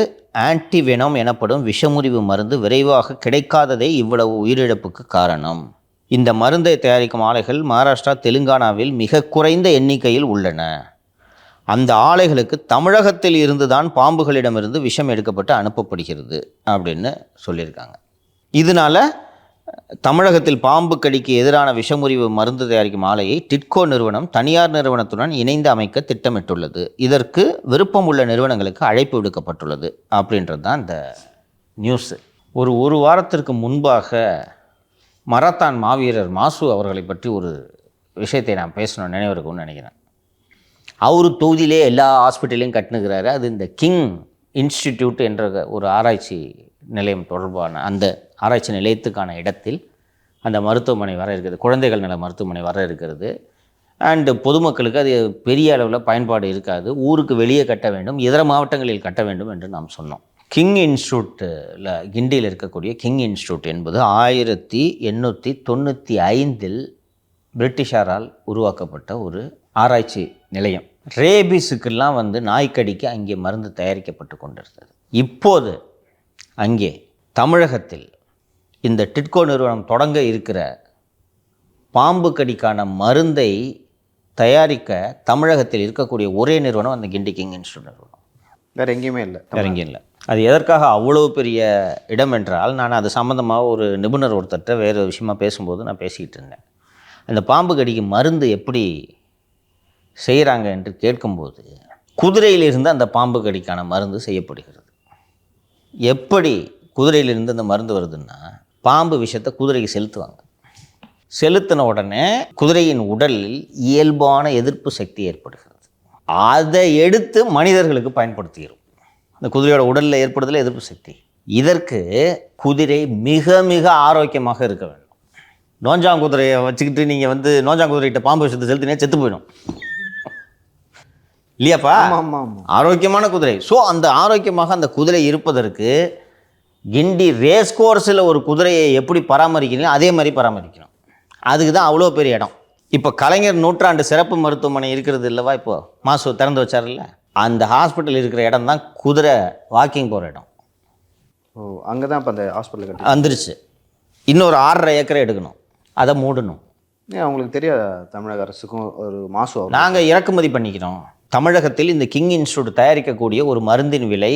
Speaker 3: ஆன்டிவெனம் எனப்படும் விஷமுறிவு மருந்து விரைவாக கிடைக்காததே இவ்வளவு உயிரிழப்புக்கு காரணம். இந்த மருந்தை தயாரிக்கும் ஆலைகள் மகாராஷ்டிரா, தெலுங்கானாவில் மிக குறைந்த எண்ணிக்கையில் உள்ளன. அந்த ஆலைகளுக்கு தமிழகத்தில் இருந்து தான் பாம்புகளிடமிருந்து விஷம் எடுக்கப்பட்டு அனுப்பப்படுகிறது அப்படின்னு சொல்லியிருக்காங்க. இதனால் தமிழகத்தில் பாம்பு கடிக்கு எதிரான விஷமுறிவு மருந்து தயாரிக்கும் ஆலையை டிட்கோ நிறுவனம் தனியார் நிறுவனத்துடன் இணைந்து அமைக்க திட்டமிட்டுள்ளது. இதற்கு விருப்பம் உள்ள நிறுவனங்களுக்கு அழைப்பு விடுக்கப்பட்டுள்ளது அப்படின்றது தான் இந்த நியூஸு. ஒரு வாரத்திற்கு முன்பாக மராத்தான் மாவீரர் மாசு அவர்களை பற்றி ஒரு விஷயத்தை நான் பேசணும் நினைவிருக்கும்னு நினைக்கிறேன். அவர் தொகுதியிலே எல்லா ஹாஸ்பிட்டலையும் கட்டுனுக்கிறாரு. அது இந்த கிங் இன்ஸ்டிடியூட் என்ற ஒரு ஆராய்ச்சி நிலையம் தொடர்பான அந்த ஆராய்ச்சி நிலையத்துக்கான இடத்தில் அந்த மருத்துவமனை வர இருக்கிறது, குழந்தைகள் நல மருத்துவமனை வர இருக்கிறது. அண்டு பொதுமக்களுக்கு அது பெரிய அளவில் பயன்பாடு இருக்காது, ஊருக்கு வெளியே கட்ட வேண்டும், இதர மாவட்டங்களில் கட்ட வேண்டும் என்று நாம் சொன்னோம். கிங் இன்ஸ்டியூட்டில் கிண்டியில் இருக்கக்கூடிய கிங் இன்ஸ்டியூட் என்பது 1895 பிரிட்டிஷாரால் உருவாக்கப்பட்ட ஒரு ஆராய்ச்சி நிலையம். ரேபிஸுக்கெல்லாம் வந்து நாய்க்கடிக்கு அங்கே மருந்து தயாரிக்கப்பட்டு கொண்டிருந்தது. இப்போது அங்கே தமிழகத்தில் இந்த டிட்கோ நிறுவனம் தொடங்க இருக்கிற பாம்பு கடிக்கான மருந்தை தயாரிக்க தமிழகத்தில் இருக்கக்கூடிய ஒரே நிறுவனம் அந்த கிண்டி கிங் இன்ஸ்டியூட் நிறுவனம்.
Speaker 1: வேறு எங்கேயுமே இல்லை,
Speaker 3: வேறு எங்கேயும் இல்லை. அது எதற்காக அவ்வளோ பெரிய இடம் என்றால், நான் அது சம்மந்தமாக ஒரு நிபுணர் ஒருத்தர்கிட்ட வேறு விஷயமாக பேசும்போது நான் பேசிக்கிட்டு இருந்தேன். அந்த பாம்பு கடிக்கு மருந்து எப்படி செய்கிறாங்க என்று கேட்கும்போது, குதிரையிலிருந்து அந்த பாம்பு கடிக்கான மருந்து செய்யப்படுகிறது. எப்படி குதிரையிலிருந்து அந்த மருந்து வருதுன்னா, பாம்பு விஷத்தை குதிரைக்கு செலுத்துவாங்க. செலுத்தின உடனே குதிரையின் உடலில் இயல்பான எதிர்ப்பு சக்தி ஏற்படுகிறது. அதை எடுத்து மனிதர்களுக்கு பயன்படுத்துகிறோம். அந்த குதிரையோட உடலில் ஏற்படுதல எதிர்ப்பு சக்தி. இதற்கு குதிரை மிக மிக ஆரோக்கியமாக இருக்க வேண்டும். நோஞ்சாங்குதிரையை வச்சுக்கிட்டு நீங்கள் வந்து நோஞ்சாங்குதிரைகிட்ட பாம்பு விஷத்தை செலுத்தினே செத்து போயிடும் இல்லையாப்பா? ஆரோக்கியமான குதிரை. ஸோ அந்த ஆரோக்கியமாக அந்த குதிரை இருப்பதற்கு கிண்டி ரேஸ் கோர்ஸில் ஒரு குதிரையை எப்படி பராமரிக்கிறீங்களோ அதே மாதிரி பராமரிக்கணும். அதுக்கு தான் அவ்வளோ பெரிய இடம். இப்போ கலைஞர் நூற்றாண்டு சிறப்பு மருத்துவமனை இருக்கிறது இல்லைவா, இப்போது மாசு திறந்து வச்சார்ல, அந்த ஹாஸ்பிட்டல் இருக்கிற இடம் தான் குதிரை வாக்கிங் போகிற இடம்.
Speaker 1: ஓ, அங்கே தான் இப்போ அந்த ஹாஸ்பிட்டல் கட்டி
Speaker 3: வந்துருச்சு. இன்னொரு 6.5 ஏக்கரை எடுக்கணும், அதை மூடணும்.
Speaker 1: அவங்களுக்கு தெரியாது தமிழக அரசுக்கும் ஒரு மாசு
Speaker 3: நாங்கள் இறக்குமதி பண்ணிக்கிறோம். தமிழகத்தில் இந்த கிங் இன்ஸ்டியூட் தயாரிக்கக்கூடிய ஒரு மருந்தின் விலை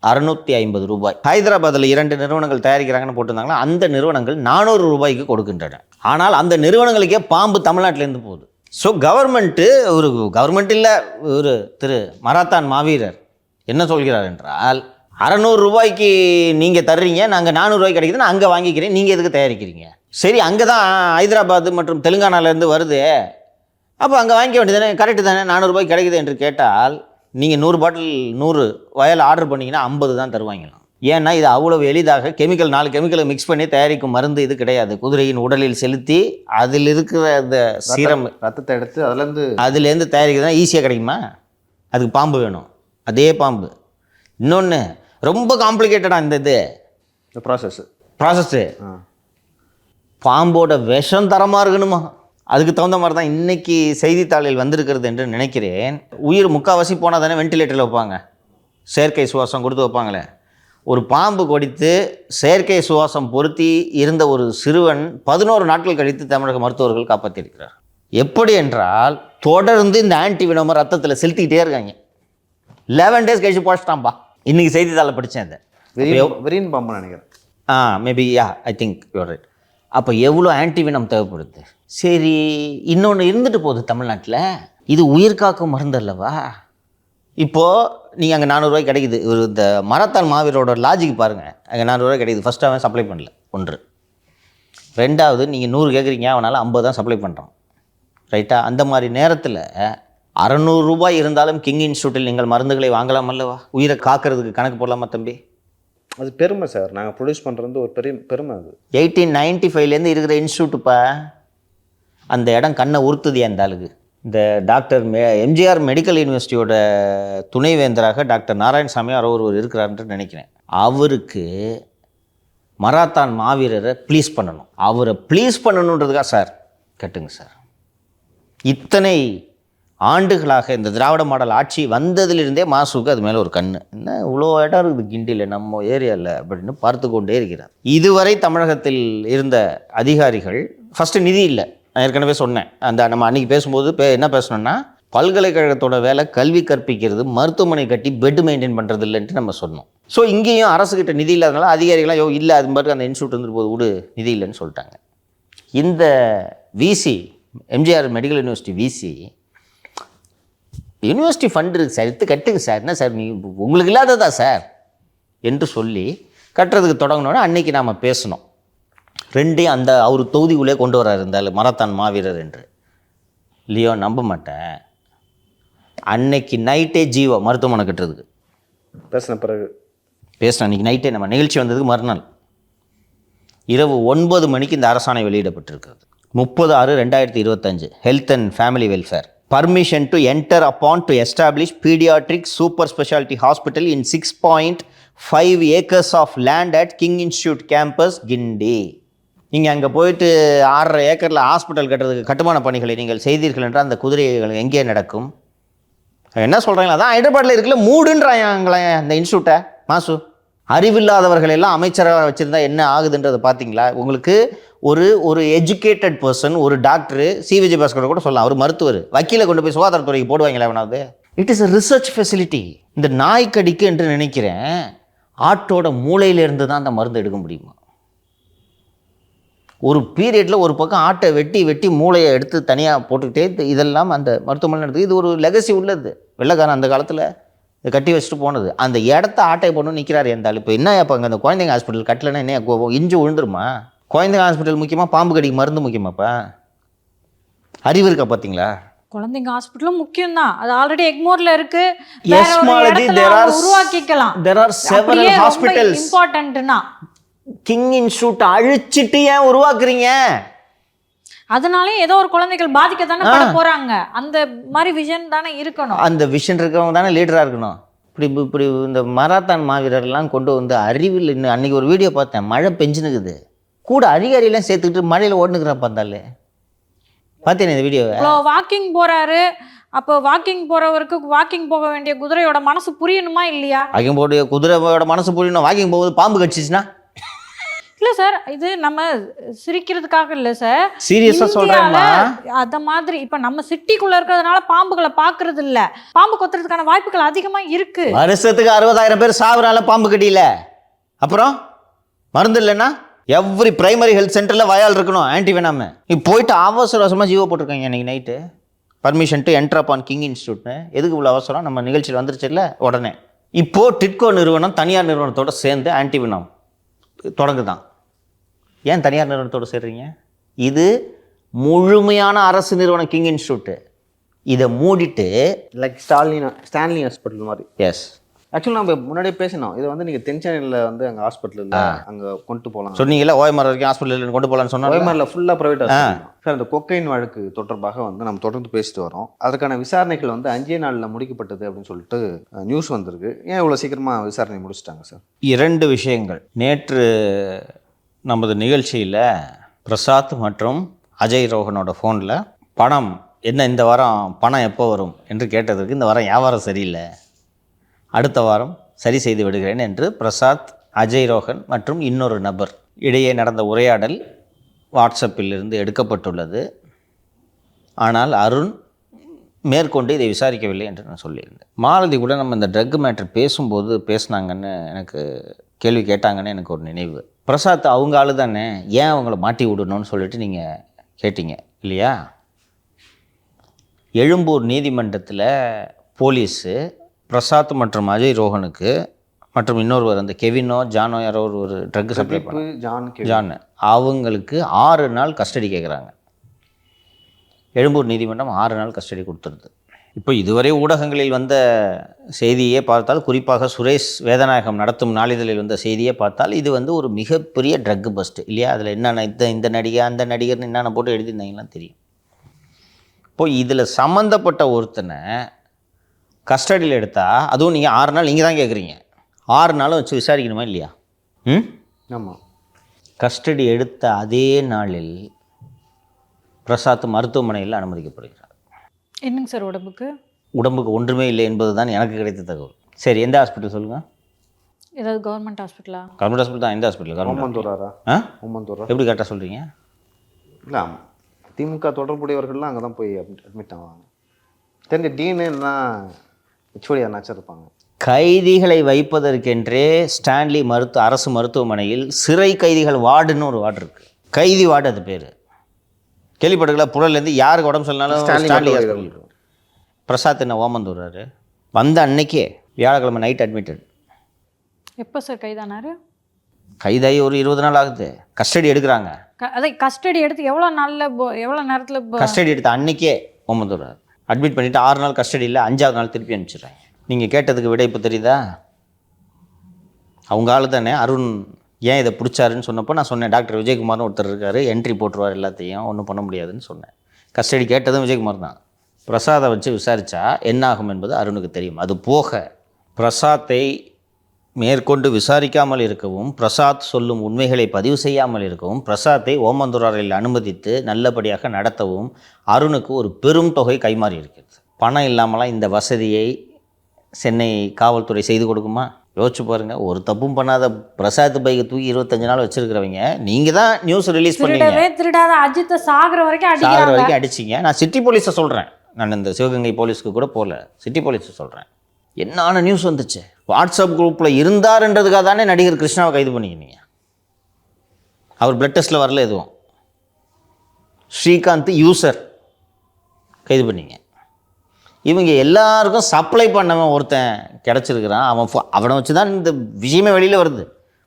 Speaker 3: 650 ரூபாய். ஹைதராபாத்தில் 2 நிறுவனங்கள் தயாரிக்கிறாங்கன்னு போட்டிருந்தாங்கன்னா அந்த நிறுவனங்கள் 400 ரூபாய்க்கு கொடுக்கின்றன. ஆனால் அந்த நிறுவனங்களுக்கே பாம்பு தமிழ்நாட்டிலேருந்து போகுது. ஸோ கவர்மெண்ட் இல்லை, ஒரு திரு மராத்தான் மாவீரர் என்ன சொல்கிறார் என்றால், 600 நீங்கள் தர்றீங்க, நாங்கள் 400 கிடைக்குதுன்னு அங்கே வாங்கிக்கிறேன், நீங்கள் எதுக்கு தயாரிக்கிறீங்க? சரி, அங்கே தான் ஹைதராபாத் மற்றும் தெலுங்கானாலேருந்து வருது, அப்போ அங்கே வாங்கிக்க வேண்டியதானே, கரெக்டு தானே, 400 கிடைக்குது என்று கேட்டால் நீங்கள் 100 பாட்டில் 100 வயல் ஆர்டர் பண்ணிங்கன்னா 50 தான் தருவாங்களாம். ஏன்னா இது அவ்வளவு எளிதாக 4 கெமிக்கலை மிக்ஸ் பண்ணி தயாரிக்கும் மருந்து இது கிடையாது. குதிரையின் உடலில் செலுத்தி அதில் இருக்கிற அந்த சீரம்
Speaker 1: ரத்தத்தை எடுத்து
Speaker 3: அதுலேருந்து தயாரிக்கிறதுனா ஈஸியாக கிடைக்குமா? அதுக்கு பாம்பு வேணும், அதே பாம்பு. இன்னொன்று ரொம்ப காம்ப்ளிகேட்டடாக இந்த ப்ராசஸ்ஸு பாம்போட விஷம் தரமாக இருக்கணுமா? அதுக்கு தகுந்த மாதிரி தான் இன்றைக்கி செய்தித்தாளில் வந்திருக்கிறது என்று நினைக்கிறேன். உயிர் முக்கால்வாசி போனால் தானே வெண்டிலேட்டரில் வைப்பாங்க, செயற்கை சுவாசம் கொடுத்து வைப்பாங்களே. ஒரு பாம்பு கடித்து செயற்கை சுவாசம் பொருத்தி இருந்த ஒரு சிறுவன் 11 நாட்கள் கழித்து தமிழக மருத்துவர்கள் காப்பாற்றியிருக்கிறார். எப்படி என்றால் தொடர்ந்து இந்த ஆன்டிவினோமை ரத்தத்தில் செலுத்திக்கிட்டே இருக்காங்க. 11 days கழிச்சு போச்சிட்டான்பா. இன்றைக்கி செய்தித்தாளில் படித்தேன். அதை
Speaker 1: வெறியின் பாம்பு நினைக்கிறேன்.
Speaker 3: Maybe I think your right. அப்போ எவ்வளோ ஆன்டிவினம் தேவைப்படுது. சரி, இன்னொன்று இருந்துட்டு போகுது தமிழ்நாட்டில், இது உயிர் காக்கும் மருந்து அல்லவா? இப்போது நீங்கள் அங்கே 400 கிடைக்குது. இந்த மரத்தான் மாவீரோட லாஜிக் பாருங்கள். அங்கே 400 கிடைக்குது. ஃபஸ்ட்டு அவன் சப்ளை பண்ணல, 1. 2வது நீங்கள் 100 கேட்குறீங்க, அவனால் 50 தான் சப்ளை பண்ணுறான், ரைட்டா? அந்த மாதிரி நேரத்தில் 600 ரூபாய் இருந்தாலும் கிங் இன்ஸ்டியூட்டில் நீங்கள் மருந்துகளை வாங்கலாம் அல்லவா? உயிரை காக்கிறதுக்கு கணக்கு போடலாமா தம்பி?
Speaker 1: அது பெருமை சார், நாங்கள் ப்ரொடியூஸ் பண்ணுறது ஒரு பெரிய பெருமை. அது
Speaker 3: 1895லேருந்து இருக்கிற இன்ஸ்டியூட்டுப்பா. அந்த இடம் கண்ணை உறுத்துது அந்த ஆளுக்கு. இந்த டாக்டர் எம்ஜிஆர் மெடிக்கல் யூனிவர்சிட்டியோட துணைவேந்தராக டாக்டர் நாராயணசாமி ஒருவர் இருக்கிறார்ன்ட்டு நினைக்கிறேன். அவருக்கு மராத்தான் மாவீரரை ப்ளீஸ் பண்ணணும். அவரை ப்ளீஸ் பண்ணணுன்றதுக்காக சார் கட்டுங்க சார். இத்தனை ஆண்டுகளாக இந்த திராவிட மாடல் ஆட்சி வந்ததிலிருந்தே மாசுக்கு அது மேலே ஒரு கண்ணு. என்ன இவ்வளோ இடம் இருக்குது கிண்டியில், நம்ம ஏரியாவில் அப்படின்னு பார்த்து கொண்டே இருக்கிறார். இதுவரை தமிழகத்தில் இருந்த அதிகாரிகள் ஃபஸ்ட்டு நிதி இல்லை. நான் ஏற்கனவே சொன்னேன், அந்த நம்ம அன்றைக்கி பேசும்போது என்ன பேசணுன்னா, பல்கலைக்கழகத்தோட வேலை கல்வி கற்பிக்கிறது, மருத்துவமனை கட்டி பெட் மெயின்டைன் பண்ணுறது இல்லைன்ட்டு நம்ம சொன்னோம். ஸோ இங்கேயும் அரசுக்கிட்ட நிதி இல்லாதனால அதிகாரிகளாம் இல்லை, அது மாதிரி அந்த இன்ஸ்டியூட் வந்துட்டு போது விடு, நிதி இல்லைன்னு சொல்லிட்டாங்க. இந்த விசி எம்ஜிஆர் மெடிக்கல் யூனிவர்சிட்டி விசி, யூனிவர்சிட்டி ஃபண்ட் இருக்குது சார், எடுத்து கட்டுங்க சார், என்ன சார் உங்களுக்கு இல்லாததா சார் என்று சொல்லி கட்டுறதுக்கு தொடங்கினோன்னா அன்றைக்கி நாம் பேசணும். 2 அந்த அவர் தொகுதிக்குள்ளே கொண்டு வராரு இருந்தாலும் மராத்தான் மாவீரர் என்று. இல்லையோ நம்ப மாட்டேன், அன்னைக்கு நைட்டே ஜீவோ மருத்துவமனை கட்டுறதுக்கு
Speaker 1: பேசின பிறகு
Speaker 3: அன்றைக்கி நைட்டே நம்ம நிகழ்ச்சி வந்ததுக்கு மறுநாள் இரவு 9 மணிக்கு இந்த அரசாணை வெளியிடப்பட்டிருக்கிறது. 30/6/2025 health and family welfare. Permission to enter upon to establish pediatric super specialty hospital in 6.5 acres of land at King Institute campus, Gindi. நீங்கள் அங்கே போயிட்டு 6.5 ஏக்கரில் ஹாஸ்பிட்டல் கட்டுறதுக்கு கட்டுமான பணிகளை நீங்கள் செய்தீர்கள் என்றால் அந்த குதிரைகள் எங்கே நடக்கும்? என்ன சொல்கிறாங்களா? அதான் ஹைதராபாத்தில் இருக்குல்ல, மூடுன்றாங்களே அந்த இன்ஸ்டியூட்டை. மாசு அறிவில்லாதவர்கள் எல்லாம் அமைச்சராக வச்சுருந்தா என்ன ஆகுதுன்றதை பார்த்தீங்களா? உங்களுக்கு ஒரு எஜுகேட்டட் பர்சன், ஒரு டாக்டர், சி விஜயபாஸ்கர் கூட சொல்லலாம், அவர் மருத்துவர், வக்கீலை கொண்டு போய் சுகாதாரத்துறைக்கு போடுவாங்களா வேணாவது? It is a research facility. இந்த நாய்க்கடிக்கு என்று நினைக்கிறேன் ஆட்டோட மூளையிலேருந்து தான் அந்த மருந்து எடுக்க முடியுமா? ஒரு பீரியடில் ஒரு பக்கம் ஆட்டை வெட்டி மூளையை எடுத்து தனியாக போட்டுக்கிட்டே இதெல்லாம் அந்த மருத்துவமனை நடக்குது. இது ஒரு லெகசி உள்ளது. வெள்ளைக்காரன் அந்த காலத்தில் கட்டி வச்சுட்டு போனது. அந்த இடத்த ஆட்டை போடணும் நிற்கிறார் இருந்தாலும். இப்போ என்ன இப்போ அங்கே அந்த குழந்தைங்க ஹாஸ்பிட்டல் கட்டலைன்னா என்ன இஞ்சி விழுந்துருமா? குழந்தைங்க ஹாஸ்பிட்டல் முக்கியமாக, பாம்பு கடிக்கு மருந்து முக்கியமாப்பா? அறிவு இருக்கா பார்த்தீங்களா?
Speaker 2: குழந்தைங்க ஹாஸ்பிட்டலும் முக்கியம் தான். அது ஆல்ரெடி எக்மோர்ல இருக்கு, உருவாக்கிக்கலாம்.
Speaker 3: there are several hospitals.
Speaker 2: இம்பார்ட்டன்ட்னா
Speaker 3: கிங் இன்ஸ்டியூட் அழிச்சிட்டு ஏன் உருவாக்குறீங்க?
Speaker 2: அதனாலே ஏதோ ஒரு குழந்தைகள் பாதிக்க தானே பட போறாங்க. அந்த மாதிரி விஷன் தானே இருக்கணும்.
Speaker 3: அந்த விஷன் இருக்கிறவங்க தானே லீடராக இருக்கணும். இப்படி இந்த மராத்தான் மாவீரர்லாம் கொண்டு வந்து அறிவில். இன்னும் அன்றைக்கி ஒரு வீடியோ பார்த்தேன், மழை பெஞ்சுனுக்குது, கூட அதிகாரியெல்லாம் சேர்த்துக்கிட்டு மழையில் ஓடுனுக்குறான் பார்த்தாலே. பார்த்தேன் இந்த வீடியோவை.
Speaker 2: வாக்கிங் போறாரு, அப்போ வாக்கிங் போறவருக்கு வாக்கிங் போக வேண்டிய குதிரையோட மனசு புரியணுமா இல்லையா?
Speaker 3: வாக்கிங் போட குதிரையோட மனசு புரியணும். வாக்கிங் போகுது பாம்பு கடிச்சிச்சுன்னா
Speaker 2: இல்ல சார், இது நம்ம சிரிக்கிறதுக்காக இல்ல சார்,
Speaker 3: சீரியஸா சொல்றேன்மா.
Speaker 2: அத மாதிரி இப்ப நம்ம சிட்டிக்குள்ள இருக்கிறதுனால பாம்புகளை பாக்குறது இல்ல, பாம்பு கொத்துறதுக்கான வாய்ப்புகள் அதிகமா இருக்கு. வருஷத்துக்கு
Speaker 3: 60,000 பேர் சாவுறால பாம்பு கடியில. அப்புறம் மருந்து இல்லைன்னா எவ்ரி பிரைமரி ஹெல்த் சென்டர்ல வயால் இருக்கணும் ஆன்டிவெனாம. இப்போ போயிட்டு அவசரமா ஜீவோ போட்டிருக்காங்க இன்னைக்கு நைட்டு. பர்மிஷன் டு என்டர் அப்பான் கிங் இன்ஸ்டியூட்னு. எதுக்கு இவ்வளோ அவசரம்? நம்ம நிகழ்ச்சியில் வந்துருச்சு இல்லை, உடனே இப்போது டிட்கோ நிறுவனம் தனியார் நிறுவனத்தோடு சேர்ந்து ஆன்டிவினம் தொடங்குதான். ஏன் தனியார் நிறுவனத்தோடு சேர்றீங்க? இது முழுமையான அரசு நிறுவனம் கிங் இன்ஸ்டியூட்டு. இதை மூடிட்டு
Speaker 1: லைக் ஸ்டான்லி ஹாஸ்பிட்டல் மாதிரி.
Speaker 3: எஸ்,
Speaker 1: ஆக்சுவலி நம்ம முன்னாடியே பேசினோம், இதை வந்து நீங்கள் தென்சென்னையில் வந்து அங்கே ஹாஸ்பிட்டலில் அங்கே கொண்டு போகலாம்
Speaker 3: சொன்னீங்களா? ஓஎம்ஆர் வரைக்கும் ஹாஸ்பிட்டலில் கொண்டு போகலான்னு சொன்னாங்க.
Speaker 1: ஓஎம்ஆரில் ஃபுல்லாக ப்ரைவேட் சார். இந்த கொக்கைன் வழக்கு தொடர்பாக வந்து நம்ம தொடர்ந்து பேசிட்டு வரோம். அதுக்கான விசாரணைகள் வந்து 5 நாளில் முடிக்கப்பட்டது அப்படின்னு சொல்லிட்டு நியூஸ் வந்திருக்கு. ஏன் இவ்வளோ சீக்கிரமாக விசாரணை முடிச்சிட்டாங்க சார்?
Speaker 3: 2 விஷயங்கள். நேற்று நமது நிகழ்ச்சியில் பிரசாத் மற்றும் அஜய் ரோஹனோட ஃபோனில் பணம் என்ன, இந்த வாரம் பணம் எப்போ வரும் என்று கேட்டதற்கு, இந்த வாரம் வியாபாரம் சரியில்லை, அடுத்த வாரம் சரி செய்து விடுகிறேன் என்று பிரசாத், அஜய் ரோஹன் மற்றும் இன்னொரு நபர் இடையே நடந்த உரையாடல் வாட்ஸ்அப்பில் இருந்து எடுக்கப்பட்டுள்ளது. ஆனால் அருண் மேற்கொண்டு இதை விசாரிக்கவில்லை என்று நான் சொல்லியிருந்தேன். மாலதி கூட நம்ம இந்த ட்ரக் மேட்டர் பேசும்போது பேசுனாங்கன்னு, எனக்கு கேள்வி கேட்டாங்கன்னு எனக்கு ஒரு நினைவு. பிரசாத் அவங்க ஆளு தானே, ஏன் அவங்கள மாட்டி விடணும்னு சொல்லிட்டு நீங்கள் கேட்டீங்க இல்லையா? எழும்பூர் நீதிமன்றத்தில் போலீஸு பிரசாத் மற்றும் அஜய் ரோஹனுக்கு மற்றும் இன்னொருவர் அந்த கெவினோ ஜானோ யாரோ ஒரு ட்ரக் சப்ளை ஜான் அவங்களுக்கு 6 நாள் கஸ்டடி கேட்குறாங்க. எழும்பூர் நீதிமன்றம் 6 நாள் கஸ்டடி கொடுத்துருது. இப்போ இதுவரை ஊடகங்களில் வந்த செய்தியே பார்த்தால், குறிப்பாக சுரேஷ் வேதநாயகம் நடத்தும் நாளிதழில் வந்த செய்தியே பார்த்தால், இது வந்து ஒரு மிகப்பெரிய ட்ரக் பஸ்ட் இல்லையா? அதில் என்னென்ன இந்த நடிகை அந்த நடிகர்னு என்னென்ன போட்டு எழுதியிருந்தாங்கலாம் தெரியும். இப்போ இதில் சம்மந்தப்பட்ட ஒருத்தனை கஸ்டடியில் எடுத்தால், அதுவும் நீங்கள் 6 நாள் நீங்கள் தான் கேட்குறீங்க, 6 நாளும் வச்சு விசாரிக்கணுமா இல்லையா?
Speaker 1: ஆமாம்.
Speaker 3: கஸ்டடி எடுத்த அதே நாளில் பிரசாத் மருத்துவமனையில் அனுமதிக்கப்படுகிறார்.
Speaker 2: என்னங்க சார் உடம்புக்கு
Speaker 3: ஒன்றுமே இல்லை என்பது தான் எனக்கு கிடைத்த தகவல். சரி, எந்த ஹாஸ்பிட்டல் சொல்லுங்கள்?
Speaker 2: ஏதாவது கவர்மெண்ட் ஹாஸ்பிட்டலா?
Speaker 3: கவர்மெண்ட் ஹாஸ்பிட்டல் தான். எந்த ஹாஸ்பிட்டல்?
Speaker 1: ஓமந்தூரா? ஓமந்தூரா
Speaker 3: எப்படி கரெக்டாக சொல்கிறீங்க?
Speaker 1: இல்லை, திமுக தொடர்புடையவர்கள்லாம் அங்கே தான் போய் அட்மிட் ஆவாங்க. தெரிஞ்ச டீனுன்னா ஹெச்ஓடி யாருனாச்சும் இருப்பாங்க.
Speaker 3: கைதிகளை வைப்பதற்கென்றே ஸ்டான்லி அரசு மருத்துவமனையில் சிறை கைதிகள் வார்டுன்னு ஒரு வார்டு இருக்குது. கைதி வார்டு, அது பேர் கேள்விப்பட்டுக்கல. புழல்லேருந்து யாருக்கு உடம்பு சொன்னாலும் ஸ்டான்லி. பிரசாத் என்ன ஓமந்தூராரு? வந்த அன்னைக்கே வியாழக்கிழமை நைட் அட்மிட்டட்.
Speaker 2: எப்போ சார் கைதானாரு?
Speaker 3: கைதாகி ஒரு 20 நாள் ஆகுது. கஸ்டடி எடுக்கிறாங்க.
Speaker 2: அதை கஸ்டடி எடுத்து எவ்வளோ நேரத்தில்
Speaker 3: கஸ்டடி எடுத்த அன்னைக்கே ஓமந்தூரார் அட்மிட் பண்ணிவிட்டு 6 நாள் கஸ்டடியில் 5ஆவது நாள் திருப்பி அனுப்பிச்சிடுறாங்க. நீங்கள் கேட்டதுக்கு விட இப்போ தெரியுதா? அவங்க ஆளு தானே அருண் ஏன் இதை பிடிச்சாருன்னு சொன்னப்போ நான் சொன்னேன், டாக்டர் விஜயகுமார்னு ஒருத்தர் இருக்கார், என்ட்ரி போட்டுருவார், எல்லாத்தையும் ஒன்றும் பண்ண முடியாதுன்னு சொன்னேன். கஸ்டடி கேட்டதும் விஜயகுமார் தான். பிரசாதை வச்சு விசாரித்தா என்ன ஆகும் என்பது அருணுக்கு தெரியும். அது போக பிரசாத்தை மேற்கொண்டு விசாரிக்காமல் இருக்கவும், பிரசாத் சொல்லும் உண்மைகளை பதிவு செய்யாமல் இருக்கவும், பிரசாத்தை ஓமந்தூராரில் அனுமதித்து நல்லபடியாக நடத்தவும் அருணுக்கு ஒரு பெரும் தொகை கைமாறி இருக்கிறது. பணம் இல்லாமலாம் இந்த வசதியை சென்னை காவல்துறை செய்து கொடுக்குமா? யோசிச்சு பாருங்கள். ஒரு தப்பும் பண்ணாத பிரசாத் பைக்கை தூக்கி 25 நாள் வச்சுருக்கிறவங்க நீங்கள் தான் நியூஸ் ரிலீஸ் பண்ணீங்க.
Speaker 2: திருடாத அஜித்தை சாகிற வரைக்கும்
Speaker 3: அடிச்சிங்க. நான் சிட்டி போலீஸை சொல்கிறேன், நான் இந்த சிவகங்கை போலீஸ்க்கு கூட போகல, சிட்டி போலீஸை சொல்கிறேன். என்னான நியூஸ் வந்துச்சு? வாட்ஸ்அப் குரூப்பில் இருந்தாருன்றதுக்காக தானே நடிகர் கிருஷ்ணாவை கைது பண்ணிக்கினீங்க. அவர் பிளட் டெஸ்ட்டில் வரல எதுவும். ஸ்ரீகாந்த் யூசர் கைது பண்ணிங்க. இவங்க எல்லாருக்கும் சப்ளை பண்ணவன் ஒருத்தன் கிடச்சிருக்கிறான். அவனை வச்சு தான் இந்த விஷயமே வெளியில் வருது.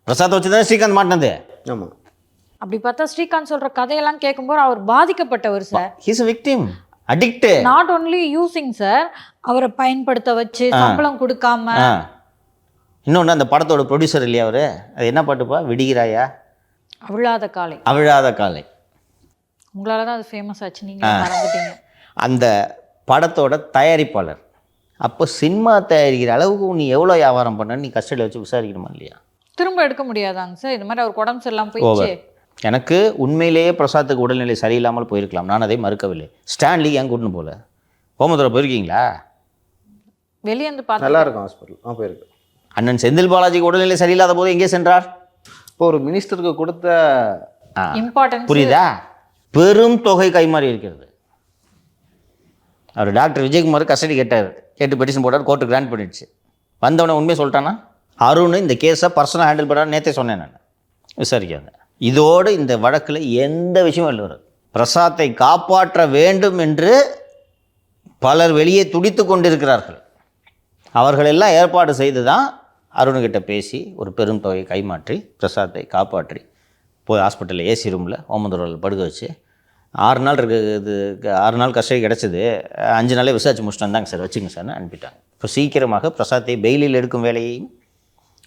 Speaker 3: பிரசாத்தை வச்சு தான் ஸ்ரீகாந்த் மாட்டினது.
Speaker 1: ஆமாம்.
Speaker 2: அப்படி பார்த்தா ஸ்ரீகாந்த் சொல்கிற கதையெல்லாம் கேட்கும்போது அவர் பாதிக்கப்பட்டவர் sir.
Speaker 3: He's a victim, addict.
Speaker 2: Not only using sir, அவரை பயன்படுத்த வச்சு சம்பளம் கொடுக்காம.
Speaker 3: இன்னொன்று, அந்த படத்தோட ப்ரொடியூசர் இல்லையா அவர், அது என்ன பாட்டுப்பா? விடுகிறாயா?
Speaker 2: அவிழாத காலை.
Speaker 3: அவிழாத காலை.
Speaker 2: உங்களால தான் அது ஃபேமஸ் ஆச்சு, நீங்கள் மறந்துட்டீங்க.
Speaker 3: அந்த படத்தோட தயாரிப்பாளர். அப்போ சினிமா தயாரிக்கிற அளவுக்கு நீ எவ்வளோ வியாபாரம் பண்ண, நீ கஸ்டடியில் வச்சு விசாரிக்கணுமா இல்லையா?
Speaker 2: திரும்ப எடுக்க முடியாதாங்க சார்? இது மாதிரி அவர் உடம்பு சரியில்லாமல் போயிடுச்சு.
Speaker 3: எனக்கு உண்மையிலேயே பிரசாத்துக்கு உடல்நிலை சரியில்லாமல் போயிருக்கலாம், நான் அதை மறுக்கவில்லை. ஸ்டான்லி ஏன் கூட்டின்னு போகல? ஓமந்தூரா போயிருக்கீங்களா?
Speaker 2: வெளியே வந்து பார்த்து
Speaker 1: நல்லா இருக்கும் ஹாஸ்பிட்டல் போயிருக்கு.
Speaker 3: அண்ணன் செந்தில் பாலாஜிக்கு உடல்நிலை சரியில்லாத போது எங்கே சென்றார்?
Speaker 1: இப்போ ஒரு மினிஸ்டருக்கு கொடுத்த
Speaker 2: இம்பார்ட்டன்ஸ்
Speaker 3: புரியுதா? பெரும் தொகை கைமாறி இருக்கிறது. அவர் டாக்டர் விஜயகுமார் கஸ்டடி கேட்டார், கேட்டு பெட்டிஷன் போட்டார், கோர்ட்டு கிராண்ட் பண்ணிடுச்சு. வந்தவனை உண்மையை சொல்லிட்டானா? அருண் இந்த கேஸை பர்சனல் ஹேண்டில் பண்ணார், நேற்றே சொன்னேன் நான், விசாரிக்காங்க. இதோடு இந்த வழக்கில் எந்த விஷயமும் இல்லை. வரும் பிரசாத்தை காப்பாற்ற வேண்டும் என்று பலர் வெளியே துடித்து கொண்டிருக்கிறார்கள். அவர்களெல்லாம் ஏற்பாடு செய்து தான் அருண்கிட்ட பேசி ஒரு பெரும் தொகையை கைமாற்றி பிரசாத்தை காப்பாற்றி போய் ஹாஸ்பிட்டலில் ஏசி ரூமில் ஓமந்தூரில் படுக்க வச்சு 6 நாள் இருக்குது, 6 நாள் கஸ்டடி கிடச்சிது, 5 நாளே விசாரிச்சு முடிச்சுட்டு வந்தாங்க சார், வச்சுங்க சார்னு அனுப்பிட்டாங்க. இப்போ சீக்கிரமாக பிரசாத்தை பெயிலில் எடுக்கும் வேலையையும்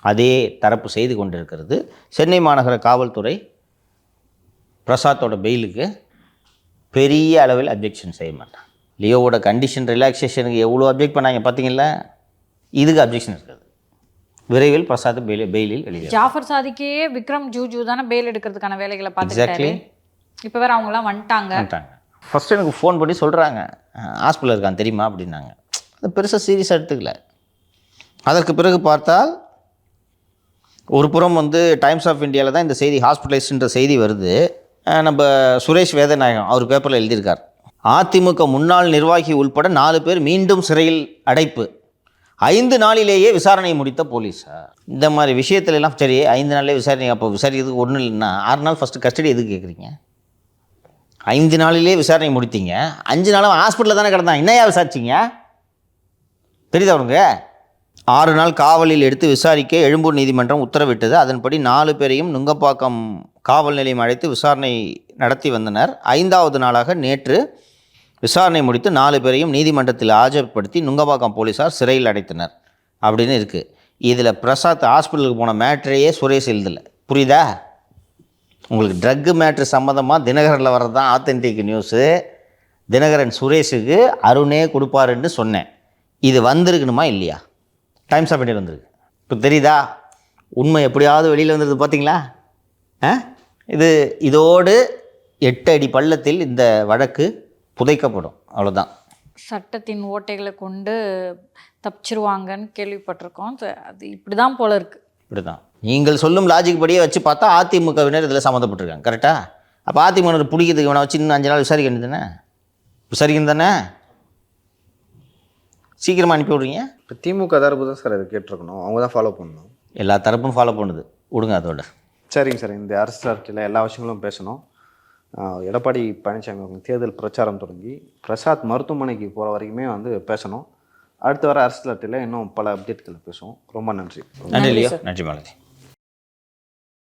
Speaker 3: அதே தரப்பு செய்து கொண்டிருக்கிறது. சென்னை மாநகர காவல்துறை பிரசாத்தோட பெயிலுக்கு பெரிய அளவில் அப்ஜெக்ஷன் செய்ய மாட்டாங்க. லியோவோட கண்டிஷன் ரிலாக்ஸேஷனுக்கு எவ்வளோ அப்ஜெக்ட் பண்ணாங்க பார்த்தீங்களா, இதுக்கு அப்ஜெக்ஷன் இருக்காது. விரைவில் பிரசாத் பெயிலில் வெளியே.
Speaker 2: ஜாஃபர் சாதிக்கே விக்ரம் ஜூஜூ தானே பெயில் எடுக்கிறதுக்கான வேலைகளை பார்த்துக்கிட்டாரு. இப்போ வேற அவங்களாம் வந்துட்டாங்க.
Speaker 3: ஃபஸ்ட்டு எனக்கு ஃபோன் பண்ணி சொல்கிறாங்க, ஹாஸ்பிட்டலில் இருக்கான் தெரியுமா அப்படின்னாங்க. அது பெருசாக சீரியஸாக எடுத்துக்கல. அதற்கு பிறகு பார்த்தால் ஒரு புறம் வந்து டைம்ஸ் ஆஃப் இந்தியாவில் தான் இந்த செய்தி, ஹாஸ்பிட்டலைஸ்ன்ற செய்தி வருது. நம்ம சுரேஷ் வேதநாயகம் அவர் பேப்பரில் எழுதியிருக்கார், அதிமுக முன்னாள் நிர்வாகி உள்பட 4 பேர் மீண்டும் சிறையில் அடைப்பு, 5 நாளிலேயே விசாரணை முடித்த போலீஸார். இந்த மாதிரி விஷயத்துலலாம் சரி 5 நாளிலே விசாரணை, அப்போ விசாரிக்கிறதுக்கு ஒன்றும் இல்லைன்னா 6 நாள் ஃபஸ்ட்டு கஸ்டடி எதுக்கு கேட்குறீங்க? 5 நாளிலே விசாரணை முடித்தீங்க, 5 நாளும் ஹாஸ்பிட்டலில் தானே கிடந்தாங்க, என்னையா விசாரிச்சிங்க? தெரியுதா அவனுங்க? 6 நாள் காவலில் எடுத்து விசாரிக்க எழும்பூர் நீதிமன்றம் உத்தரவிட்டது. அதன்படி 4 பேரையும் நுங்கப்பாக்கம் காவல் நிலையம் அழைத்து விசாரணை நடத்தி வந்தனர். 5வது நாளாக நேற்று விசாரணை முடித்து 4 பேரையும் நீதிமன்றத்தில் ஆஜர்படுத்தி நுங்கப்பாக்கம் போலீஸார் சிறையில் அடைத்தனர் அப்படின்னு இருக்குது. இதில் பிரசாத் ஹாஸ்பிட்டலுக்கு போன மேட்ரையே சுரேஷ் எழுதலை. புரியுதா உங்களுக்கு? ட்ரக்கு மேட்ரு சம்மந்தமாக தினகரனில் வர்றது தான் ஆத்தென்டிக் நியூஸு. தினகரன் சுரேஷுக்கு அருணே கொடுப்பாருன்னு சொன்னேன். இது வந்திருக்கணுமா இல்லையா? டைம்ஸ் ஆஃப் இந்தியா வந்திருக்கு. இப்போ தெரியுதா உண்மை எப்படியாவது வெளியில் வந்துடுது பார்த்தீங்களா? இதோடு 8 அடி பள்ளத்தில் இந்த வழக்கு புதைக்கப்படும், அவ்வளோதான்.
Speaker 2: சட்டத்தின் ஓட்டைகளை கொண்டு தப்பிச்சிருவாங்கன்னு கேள்விப்பட்டிருக்கோம். அது இப்படி தான் போல இருக்குது.
Speaker 3: இப்படி தான் நீங்கள் சொல்லும் லாஜிக் படியே வச்சு பார்த்தா அதிமுகவினர் இதில் சம்மந்தப்பட்டிருக்காங்க. கரெக்டாக? அப்போ அதிமுகவினர் பிடிக்கிறதுக்கு இவனை வச்சு இன்னும் 5 நாள் விசாரிக்க வேண்டியது தானே? விசாரிக்கணும் தானே? சீக்கிரமாக அனுப்பி விட்றீங்க.
Speaker 1: இப்போ திமுக தரப்பு தான் சார் அதை கேட்டிருக்கணும், அவங்க தான் ஃபாலோ பண்ணணும்.
Speaker 3: எல்லா தரப்பும் ஃபாலோ பண்ணுது, விடுங்க அதோட. சரிங்க
Speaker 1: சார், இந்த அரசியல் எல்லா விஷயங்களும் பேசணும். எடப்பாடி பழனிசாமி அவங்க தேர்தல் பிரச்சாரம் தொடங்கி பிரசாத் மருத்துவமனைக்கு போகிற வரைக்குமே வந்து பேசணும். அடுத்து வர அரசியல் இன்னும் பல அப்டேட்களை பேசுவோம். ரொம்ப நன்றி.
Speaker 3: நன்றி லியோ. நன்றி மாலதி.